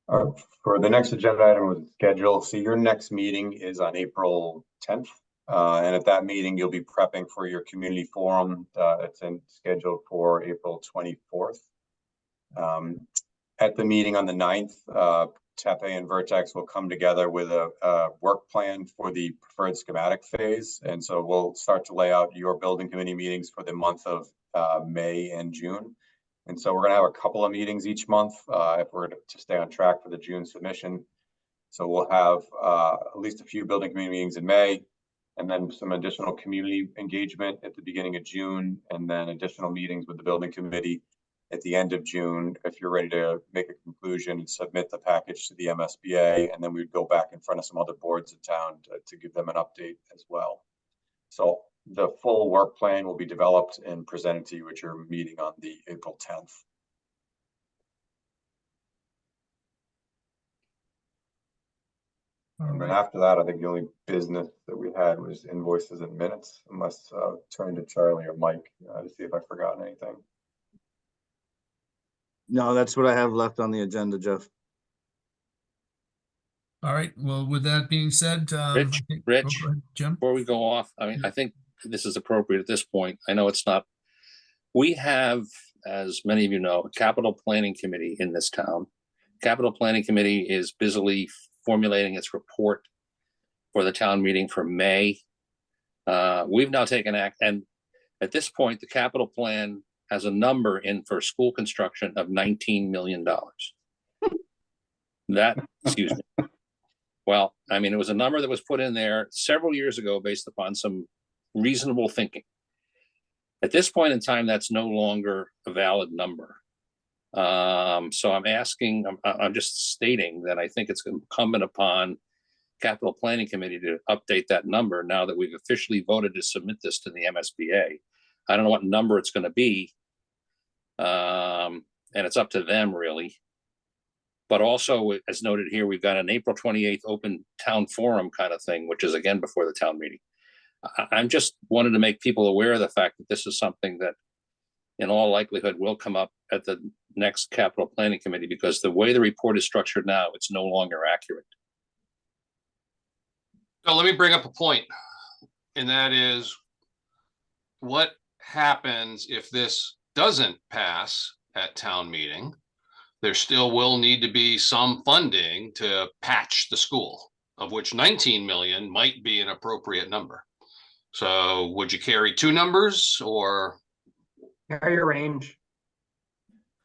For the next agenda item was schedule. So your next meeting is on April 10th. And at that meeting, you'll be prepping for your community forum. It's scheduled for April 24th. At the meeting on the 9th, Tepe and Vertex will come together with a work plan for the preferred schematic phase. And so we'll start to lay out your building committee meetings for the month of May and June. And so we're going to have a couple of meetings each month if we're to stay on track for the June submission. So we'll have at least a few building committee meetings in May, and then some additional community engagement at the beginning of June, and then additional meetings with the building committee at the end of June, if you're ready to make a conclusion and submit the package to the MSBA, and then we'd go back in front of some other boards in town to give them an update as well. So the full work plan will be developed and presented to you at your meeting on the April 10th. And then after that, I think the only business that we had was invoices and minutes, unless turn to Charlie or Mike to see if I've forgotten anything. No, that's what I have left on the agenda, Jeff. All right, well, with that being said, Rich, go ahead, Jim. Before we go off, I mean, I think this is appropriate at this point. I know it's not. We have, as many of you know, a capital planning committee in this town. Capital planning committee is busily formulating its report for the town meeting for May. We've now taken act, and at this point, the capital plan has a number in for school construction of $19 million. That, excuse me. Well, I mean, it was a number that was put in there several years ago based upon some reasonable thinking. At this point in time, that's no longer a valid number. So I'm just stating that I think it's incumbent upon Capital Planning Committee to update that number now that we've officially voted to submit this to the MSBA. I don't know what number it's going to be. And it's up to them really. But also, as noted here, we've got an April 28th open town forum kind of thing, which is again before the town meeting. I'm just wanted to make people aware of the fact that this is something that in all likelihood will come up at the next capital planning committee, because the way the report is structured now, it's no longer accurate. So let me bring up a point, and that is what happens if this doesn't pass at town meeting? There still will need to be some funding to patch the school, of which 19 million might be an appropriate number. So would you carry two numbers or? Carry a range.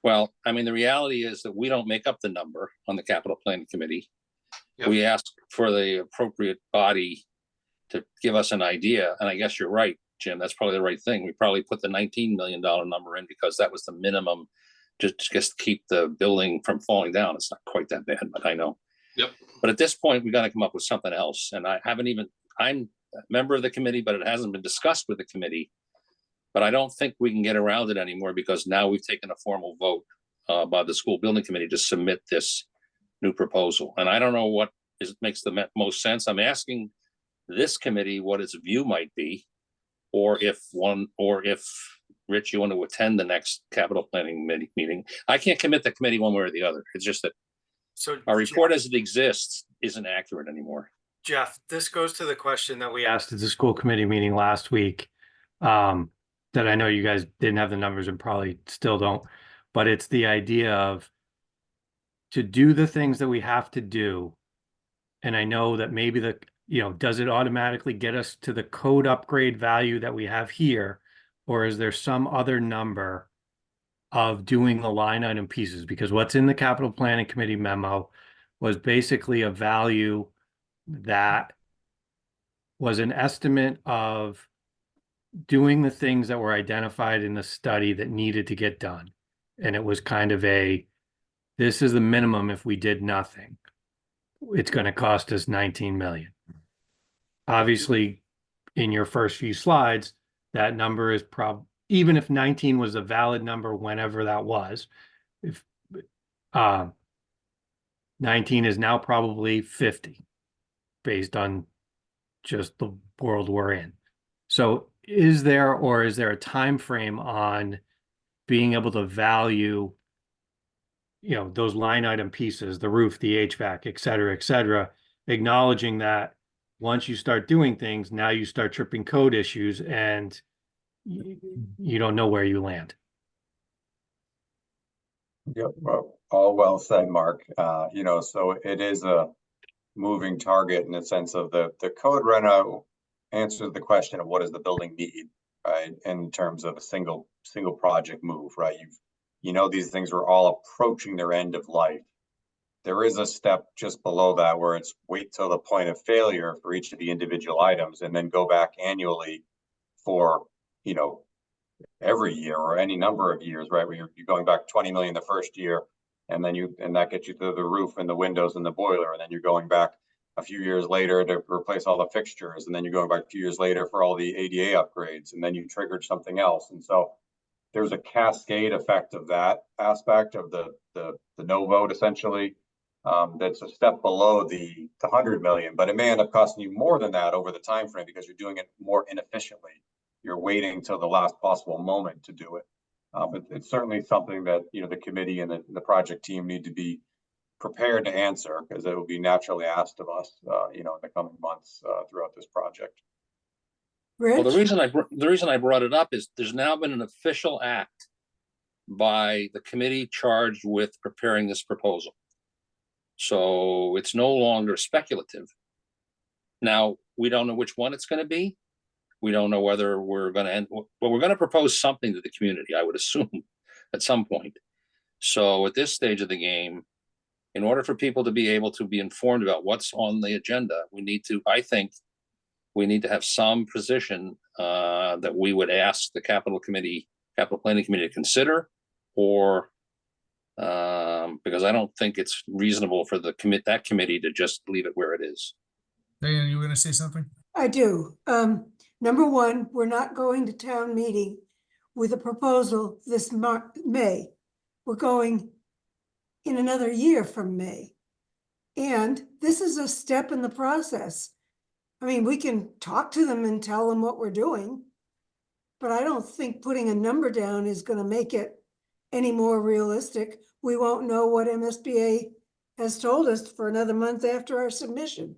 Well, I mean, the reality is that we don't make up the number on the capital planning committee. Yep. We ask for the appropriate body to give us an idea, and I guess you're right, Jim, that's probably the right thing. We probably put the $19 million number in because that was the minimum just to keep the building from falling down. It's not quite that bad, but I know. Yep. But at this point, we got to come up with something else. And I'm a member of the committee, but it hasn't been discussed with the committee. But I don't think we can get around it anymore because now we've taken a formal vote by the school building committee to submit this new proposal. And I don't know what makes the most sense. I'm asking this committee what its view might be, or if Rich, you want to attend the next capital planning meeting. I can't commit the committee one way or the other. It's just that our report as it exists isn't accurate anymore. Jeff, this goes to the question that we asked at the school committee meeting last week. That I know you guys didn't have the numbers and probably still don't, but it's the idea of to do the things that we have to do. And I know that maybe does it automatically get us to the code upgrade value that we have here? Or is there some other number of doing the line item pieces? Because what's in the capital planning committee memo was basically a value that was an estimate of doing the things that were identified in the study that needed to get done. And it was kind of this is the minimum if we did nothing. It's going to cost us 19 million. Obviously, in your first few slides, that number is even if 19 was a valid number, whenever that was, if 19 is now probably 50 based on just the world we're in. So is there a time frame on being able to value, those line item pieces, the roof, the HVAC, et cetera, acknowledging that once you start doing things, now you start tripping code issues and you don't know where you land. Yeah, well, all well said, Mark. So it is a moving target in the sense of the code reno answers the question of what does the building need, right? In terms of a single project move, right? These things are all approaching their end of life. There is a step just below that where it's wait till the point of failure for each of the individual items and then go back annually for, every year or any number of years, right? Where you're going back 20 million the first year and that gets you to the roof and the windows and the boiler. And then you're going back a few years later to replace all the fixtures. And then you're going back a few years later for all the ADA upgrades. And then you triggered something else. And so there's a cascade effect of that aspect of the no vote essentially. That's a step below the 100 million, but it may end up costing you more than that over the time frame because you're doing it more inefficiently. You're waiting till the last possible moment to do it. But it's certainly something that the committee and the project team need to be prepared to answer because it will be naturally asked of us, in the coming months throughout this project. Rich? Well, the reason I brought it up is there's now been an official act by the committee charged with preparing this proposal. So it's no longer speculative. Now, we don't know which one it's going to be. We don't know whether we're going to end, but we're going to propose something to the community, I would assume, at some point. So at this stage of the game, in order for people to be able to be informed about what's on the agenda, I think we need to have some position that we would ask the capital planning committee to consider, or because I don't think it's reasonable for that committee to just leave it where it is. Diane, you were going to say something? I do. Number one, we're not going to town meeting with a proposal this May. We're going in another year from May. And this is a step in the process. I mean, we can talk to them and tell them what we're doing, but I don't think putting a number down is going to make it any more realistic, we won't know what MSBA has told us for another month after our submission.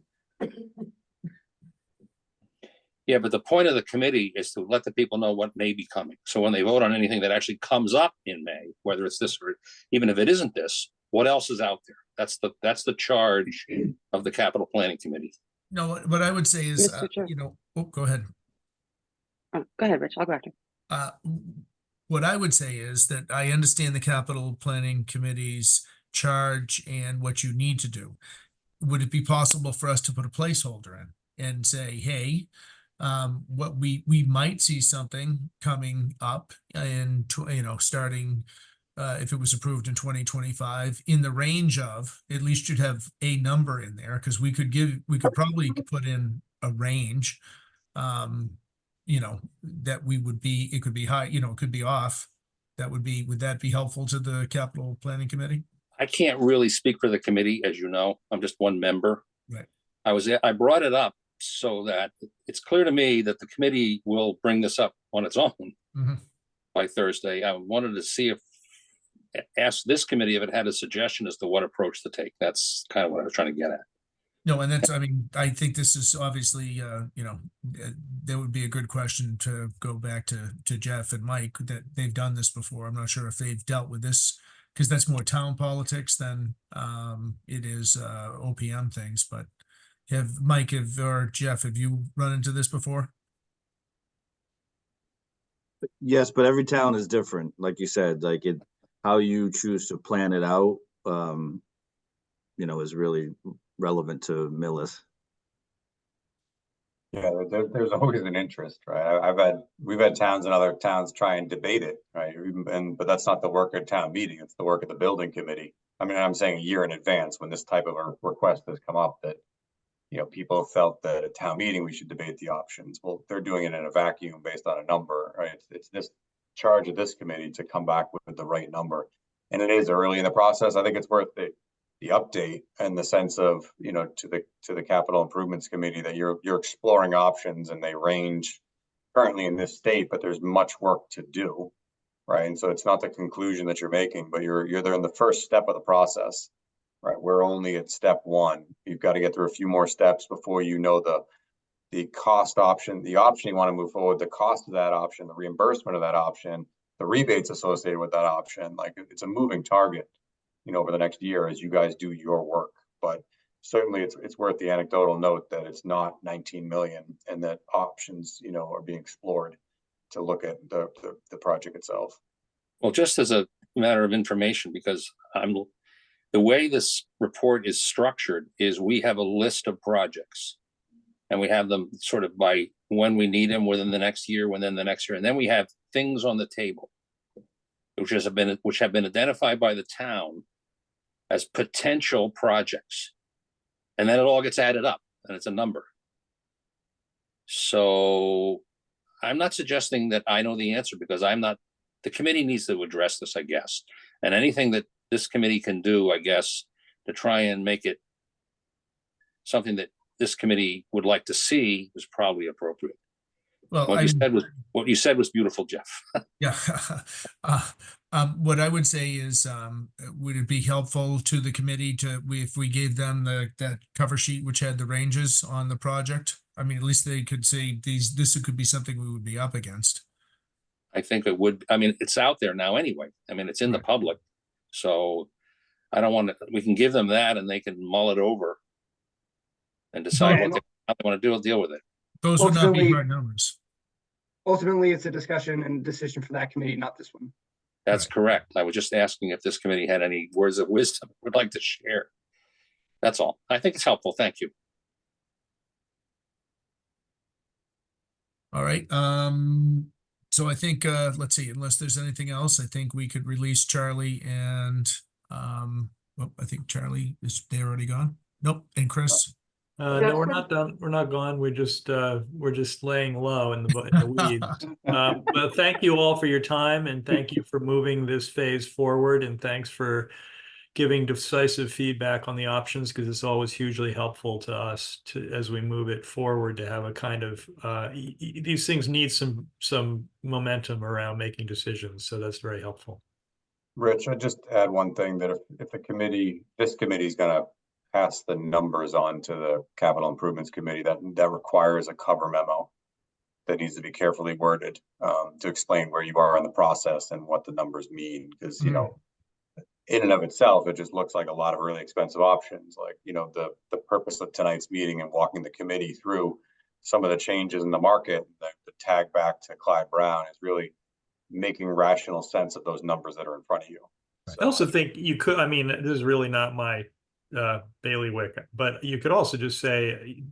Yeah, but the point of the committee is to let the people know what may be coming. So when they vote on anything that actually comes up in May, whether it's this or even if it isn't this, what else is out there? That's the charge of the capital planning committee. No, what I would say is, Mr. Chair. go ahead. Oh, go ahead, Rich. I'll go after. What I would say is that I understand the capital planning committee's charge and what you need to do. Would it be possible for us to put a placeholder in and say, hey, what we might see something coming up in, starting, if it was approved in 2025, in the range of, at least you'd have a number in there, because we could probably put in a range, that it could be high, it could be off. Would that be helpful to the capital planning committee? I can't really speak for the committee, as you know. I'm just one member. Right. I brought it up so that it's clear to me that the committee will bring this up on its own by Thursday. I wanted to ask this committee if it had a suggestion as to what approach to take. That's kind of what I was trying to get at. No, and I think this is obviously, that would be a good question to go back to Jeff and Mike, that they've done this before. I'm not sure if they've dealt with this, because that's more town politics than it is OPM things. But Mike or Jeff, have you run into this before? Yes, but every town is different. Like you said, how you choose to plan it out, is really relevant to Millis. Yeah, there's always an interest, right? We've had towns and other towns try and debate it, right? But that's not the work of town meeting. It's the work of the building committee. I'm saying a year in advance when this type of a request has come up that, people felt that at town meeting, we should debate the options. Well, they're doing it in a vacuum based on a number, right? It's this charge of this committee to come back with the right number. And it is early in the process. I think it's worth the update and the sense of, to the capital improvements committee that you're exploring options, and they range currently in this state, but there's much work to do, right? And so it's not the conclusion that you're making, but you're there in the first step of the process, right? We're only at step one. You've got to get through a few more steps before you know the cost option, the option you want to move forward, the cost of that option, the reimbursement of that option, the rebates associated with that option. It's a moving target, over the next year as you guys do your work. But certainly it's worth the anecdotal note that it's not 19 million and that options, are being explored to look at the project itself. Well, just as a matter of information, because the way this report is structured is we have a list of projects and we have them sort of by when we need them within the next year, and then we have things on the table which have been identified by the town as potential projects. And then it all gets added up and it's a number. So I'm not suggesting that I know the answer, because the committee needs to address this, I guess. And anything that this committee can do, I guess, to try and make it something that this committee would like to see is probably appropriate. Well, what you said was beautiful, Jeff. Yeah. What I would say is, would it be helpful to the committee if we gave them that cover sheet which had the ranges on the project? At least they could say this could be something we would be up against. I think it would. It's out there now anyway. It's in the public. So I don't want to, we can give them that and they can mull it over and decide what they want to do, deal with it. Those would not be hard numbers. Ultimately, it's a discussion and decision for that committee, not this one. That's correct. I was just asking if this committee had any words of wisdom would like to share. That's all. I think it's helpful. Thank you. All right. So I think, let's see, unless there's anything else, I think we could release Charlie and, I think Charlie they already gone? Nope. And Chris? No, we're not done. We're not gone. We're just laying low in the weeds. But thank you all for your time, and thank you for moving this phase forward, and thanks for giving decisive feedback on the options, because it's always hugely helpful to us as we move it forward to have a kind of these things need some momentum around making decisions. So that's very helpful. Rich, I just add one thing that if the committee, this committee is gonna pass the numbers on to the capital improvements committee, that requires a cover memo that needs to be carefully worded to explain where you are in the process and what the numbers mean, because you know, in and of itself, it just looks like a lot of really expensive options. Like, you know, the purpose of tonight's meeting and walking the committee through some of the changes in the market, the tag back to Clyde Brown is really making rational sense of those numbers that are in front of you. I also think you could, I mean, this is really not my bailiwick, but you could also just say,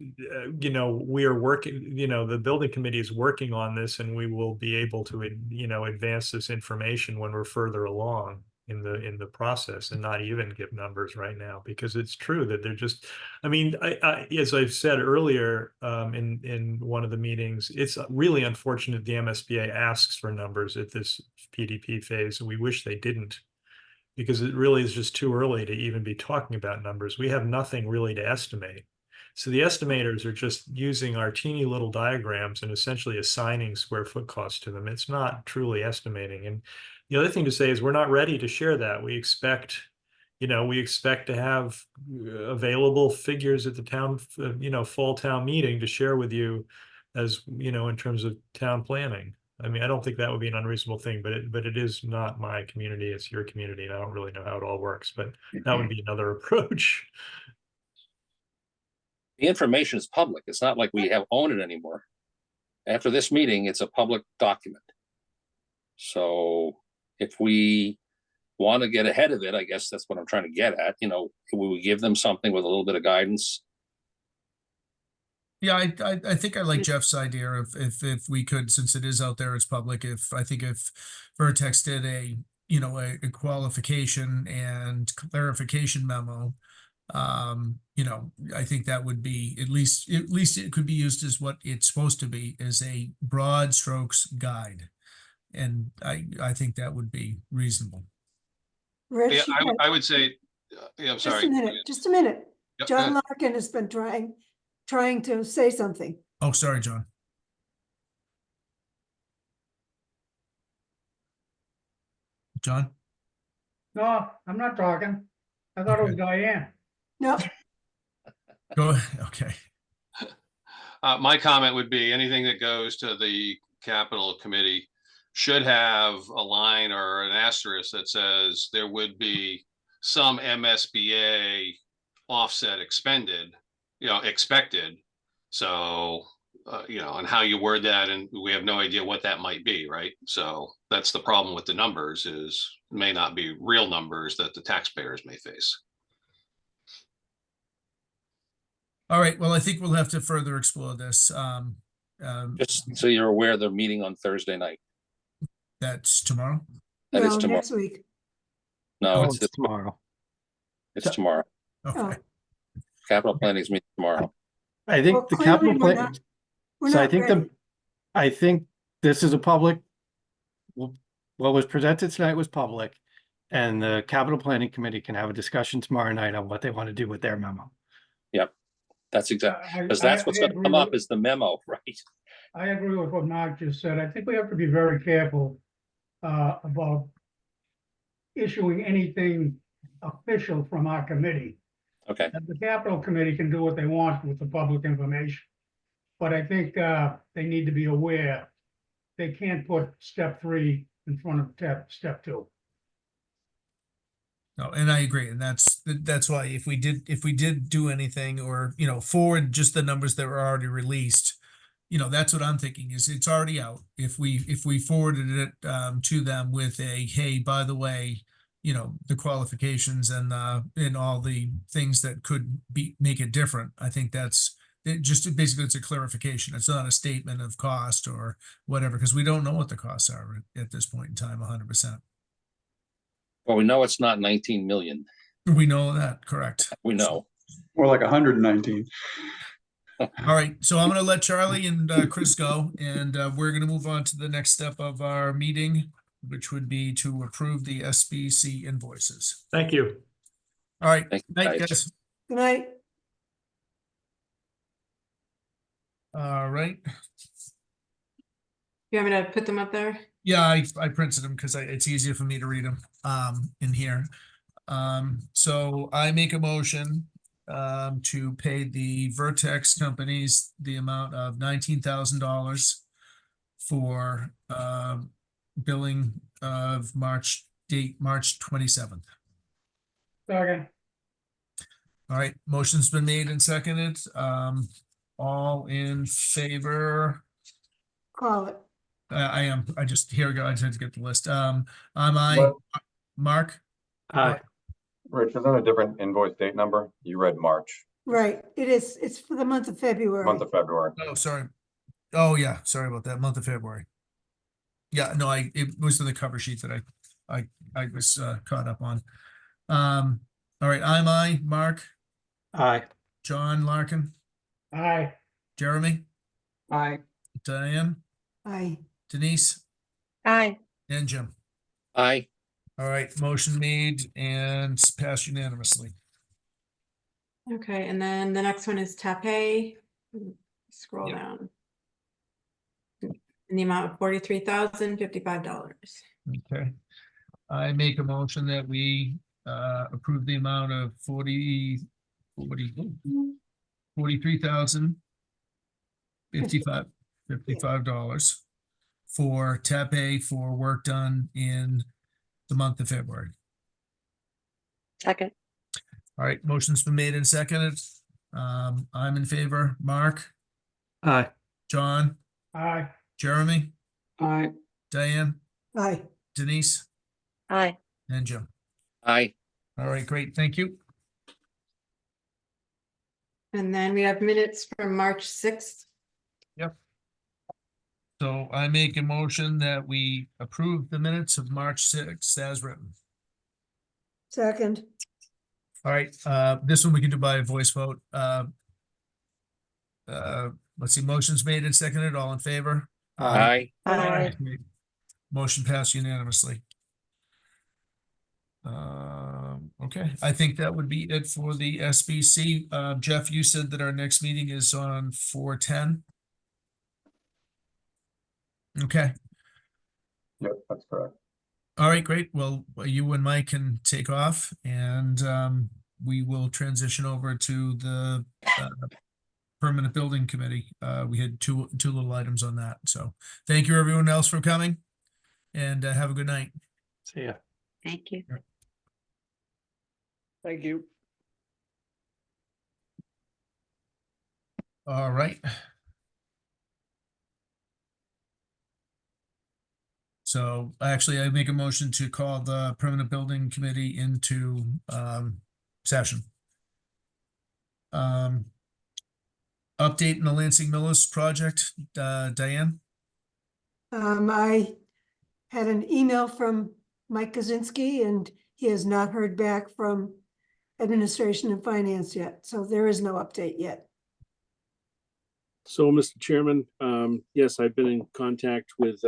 you know, we are working, you know, the building committee is working on this and we will be able to, you know, advance this information when we're further along in the process, and not even give numbers right now, because it's true that they're just, I mean, I as I've said earlier in one of the meetings, it's really unfortunate the MSBA asks for numbers at this PDP phase, and we wish they didn't, because it really is just too early to even be talking about numbers. We have nothing really to estimate. So the estimators are just using our teeny little diagrams and essentially assigning square foot costs to them. It's not truly estimating. And the other thing to say is we're not ready to share that. We expect, you know, we expect to have available figures at the town, you know, fall town meeting to share with you as, you know, in terms of town planning. I mean, I don't think that would be an unreasonable thing, but it is not my community, it's your community, and I don't really know how it all works, but that would be another approach. The information is public. It's not like we own it anymore. After this meeting, it's a public document. So if we want to get ahead of it, I guess that's what I'm trying to get at, you know, we would give them something with a little bit of guidance. Yeah, I think I like Jeff's idea of if we could, since it is out there, it's public. If Vertex did a, you know, a qualification and clarification memo, you know, I think that would be at least it could be used as what it's supposed to be, as a broad strokes guide, and I think that would be reasonable. Yeah, Rich, I would say, yeah, I'm sorry. just a minute. Yep, go John ahead. Larkin has been trying to say something. Oh, sorry, John. John? No, I'm not talking. I thought it was Diane. No, Go ahead. Okay. My comment would be anything that goes to the capital committee should have a line or an asterisk that says there would be some MSBA offset expended, you know, expected. So, you know, and how you word that, and we have no idea what that might be, right? So that's the problem with the numbers, is may not be real numbers that the taxpayers may face. All right. Well, I think we'll have to further explore this. Just so you're aware, they're meeting on Thursday night. That's tomorrow. That is no, tomorrow. next week. No, Oh, it's it's tomorrow. it's tomorrow. Okay. Capital planning's meeting tomorrow. I think Well, the clearly capital we're plan, not- We're so I not think ready. I think this is a public, what was presented tonight was public, and the capital planning committee can have a discussion tomorrow night on what they want to do with their memo. Yep, that's exactly, because I that's what's going to agree come up with- is the memo, right? I agree with what Mark just said. I think we have to be very careful about issuing anything official from our committee. Okay, And the capital committee can do what they want with the public information. But I think they need to be aware they can't put step 3 in front of step 2. No, and I agree, and that's why if we did do anything, or you know, forward just the numbers that were already released, you know, that's what I'm thinking, is it's already out. If we forwarded it to them with a, hey, by the way, you know, the qualifications and all the things that could make it different, I think that's just basically, it's a clarification. It's not a statement of cost or whatever, because we don't know what the costs are at this point in time 100%. well, we know it's not 19 million. We know that, correct. We know. More like 119. All right, so I'm going to let Charlie and Chris go, and we're going to move on to the next step of our meeting, which would be to approve the SBC invoices. Thank you. All right, Thank you, night, guys. guys. Good night. All right. You want me to put them up there? Yeah, I printed them because it's easier for me to read them in here. So I make a motion to pay the Vertex companies the amount of $19,000 for billing of March 27th. Second. All right, motion's been made and seconded. All in favor? Call it. I am. I just, here we go. I just had to get the list. I, What? Mark? Aye. Rich, is that a different invoice date number? You read March, Right, it is, it's for the month of February. month of February. Oh, sorry. Oh, yeah, sorry about that. Month of February. Yeah, no, it was in the cover sheet that I was caught up on. All right, I, Mark, Aye. John Larkin, Aye. Jeremy, Aye. Diane, Aye. Denise, Aye. and Jim. Aye. All right, motion made and passed unanimously. Okay, and then the next one is Taipei. Scroll Yep. down. In the amount of $43,055. Okay. I make a motion that we approve the amount of $43,055 for TAPE for work done in the month of February. Second. All right, motion's been made and seconded. I'm in favor. Mark, Aye. John, Aye. Jeremy, Aye. Diane, Aye. Denise, Aye. and Jim. Aye. All right, great. Thank you. And then we have minutes from March 6th. So I make a motion that we approve the minutes of March 6th as written. Second. All right, this one we can do by a voice vote. Let's see, motion's made and seconded. All in favor? Aye. Aye. Motion passed unanimously. Okay, I think that would be it for the SBC. Jeff, you said that our next meeting is on 4/10. Okay, Yep, that's correct. all right, great. Well, you and Mike can take off and we will transition over to the Permanent Building Committee. We had two little items on that. So thank you everyone else for coming and have a good night. See ya. Thank you. Thank you. All right. So actually, I make a motion to call the Permanent Building Committee into session. Update in the Lansing Millis project, Diane? I had an email from Mike Kaczynski and he has not heard back from Administration and Finance yet, so there is no update yet. So, Mr. Chairman, yes, I've been in contact with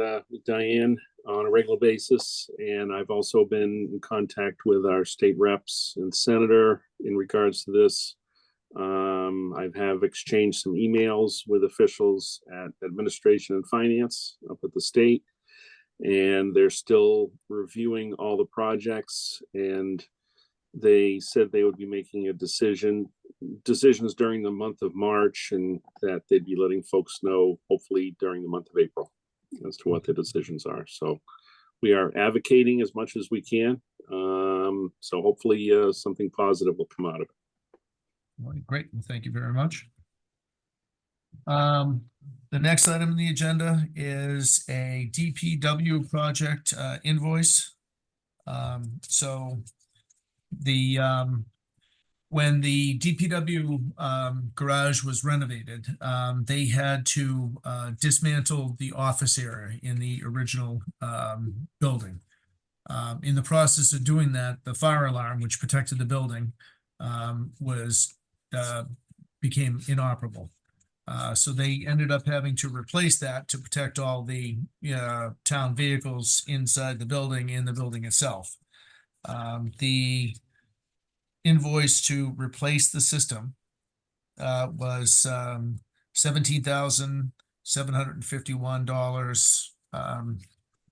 Diane on a regular basis, and I've also been in contact with our state reps and senator in regards to this. I have exchanged some emails with officials at Administration and Finance up at the state, and they're still reviewing all the projects, and they said they would be making decisions during the month of March, and that they'd be letting folks know hopefully during the month of April as to what the decisions are. So we are advocating as much as we can. So hopefully something positive will come out of it. All right, great. Well, thank you very much. The next item on the agenda is a DPW project invoice. So the when the DPW garage was renovated, they had to dismantle the office area in the original building. In the process of doing that, the fire alarm, which protected the building, became inoperable. So they ended up having to replace that to protect all the town vehicles inside the building and the building itself. The invoice to replace the system was $17,751.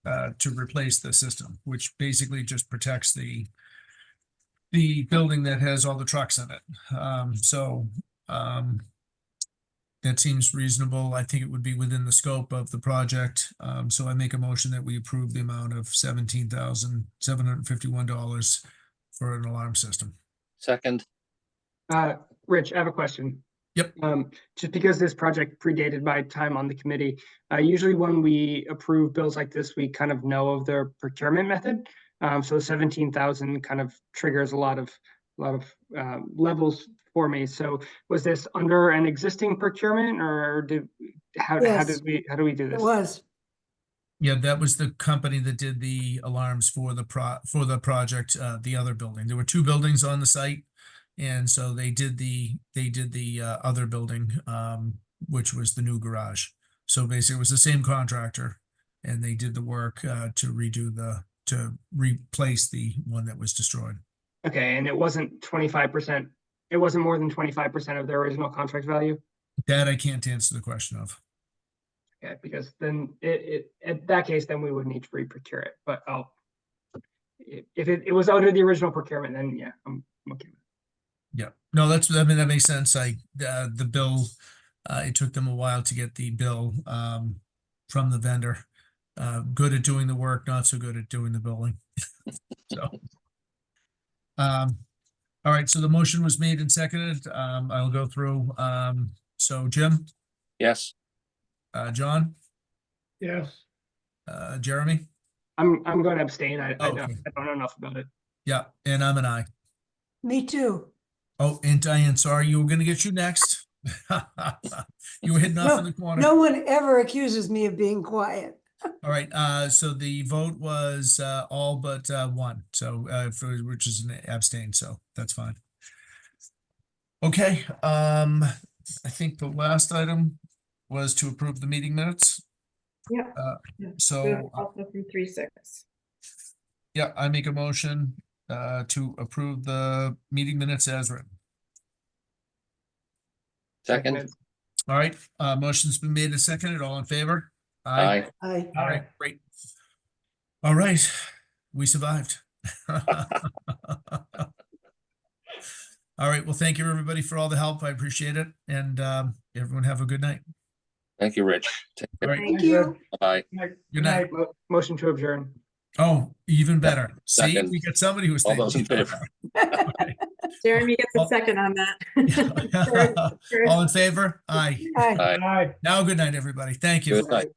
to replace the system, which basically just protects the building that has all the trucks in it. That seems reasonable. I think it would be within the scope of the project. So I make a motion that we approve the amount of $17,751 for an alarm system. Second, Rich, I have a question. Yep. Just because this project predated my time on the committee, usually when we approve bills like this, we kind of know of their procurement method. So 17,000 kind of triggers a lot of levels for me. So was this under an existing procurement, or how Yes. do we do this? It was. Yeah, that was the company that did the alarms for the project, the other building. There were two buildings on the site. And so they did the other building, which was the new garage. So basically it was the same contractor, and they did the work to replace the one that was destroyed. Okay, and it wasn't 25%. It wasn't more than 25% of their original contract value. That I can't answer the question of. Okay, because then in that case, then we would need to re-procure it. But if it was under the original procurement, then yeah, I'm okay with it. Yeah, no, that makes sense. The bill, it took them a while to get the bill from the vendor. Good at doing the work, not so good at doing the billing. So, all right, so the motion was made and seconded. I'll go through. So Jim, yes. John, Yes. Jeremy. I'm going to abstain. I Okay. don't know enough about it. Yeah, and I'm an aye. Me too. Oh, and Diane, sorry, you were gonna get you next. You were hidden off in the corner. No one ever accuses me of being quiet. All right, so the vote was all but one, so which is an abstain, so that's fine. Okay, I think the last item was to approve the meeting minutes. Yeah. So Also from 3-6. yeah, I make a motion to approve the meeting minutes as written. Second, All right, motion's been made and seconded. All in favor? aye. I, All right, great. All right, we survived. All right, well, thank you, everybody, for all the help. I appreciate it. And everyone have a good night. Thank you, Rich. Take All care. right, thank you. Bye. good night. Motion to adjourn. Oh, even better. See, Second. we got somebody who's. All those in favor? Jeremy gets a Oh. second on that. All in favor? Aye. Aye. Aye. Aye. Now, good night, everybody. Thanyou. Good night.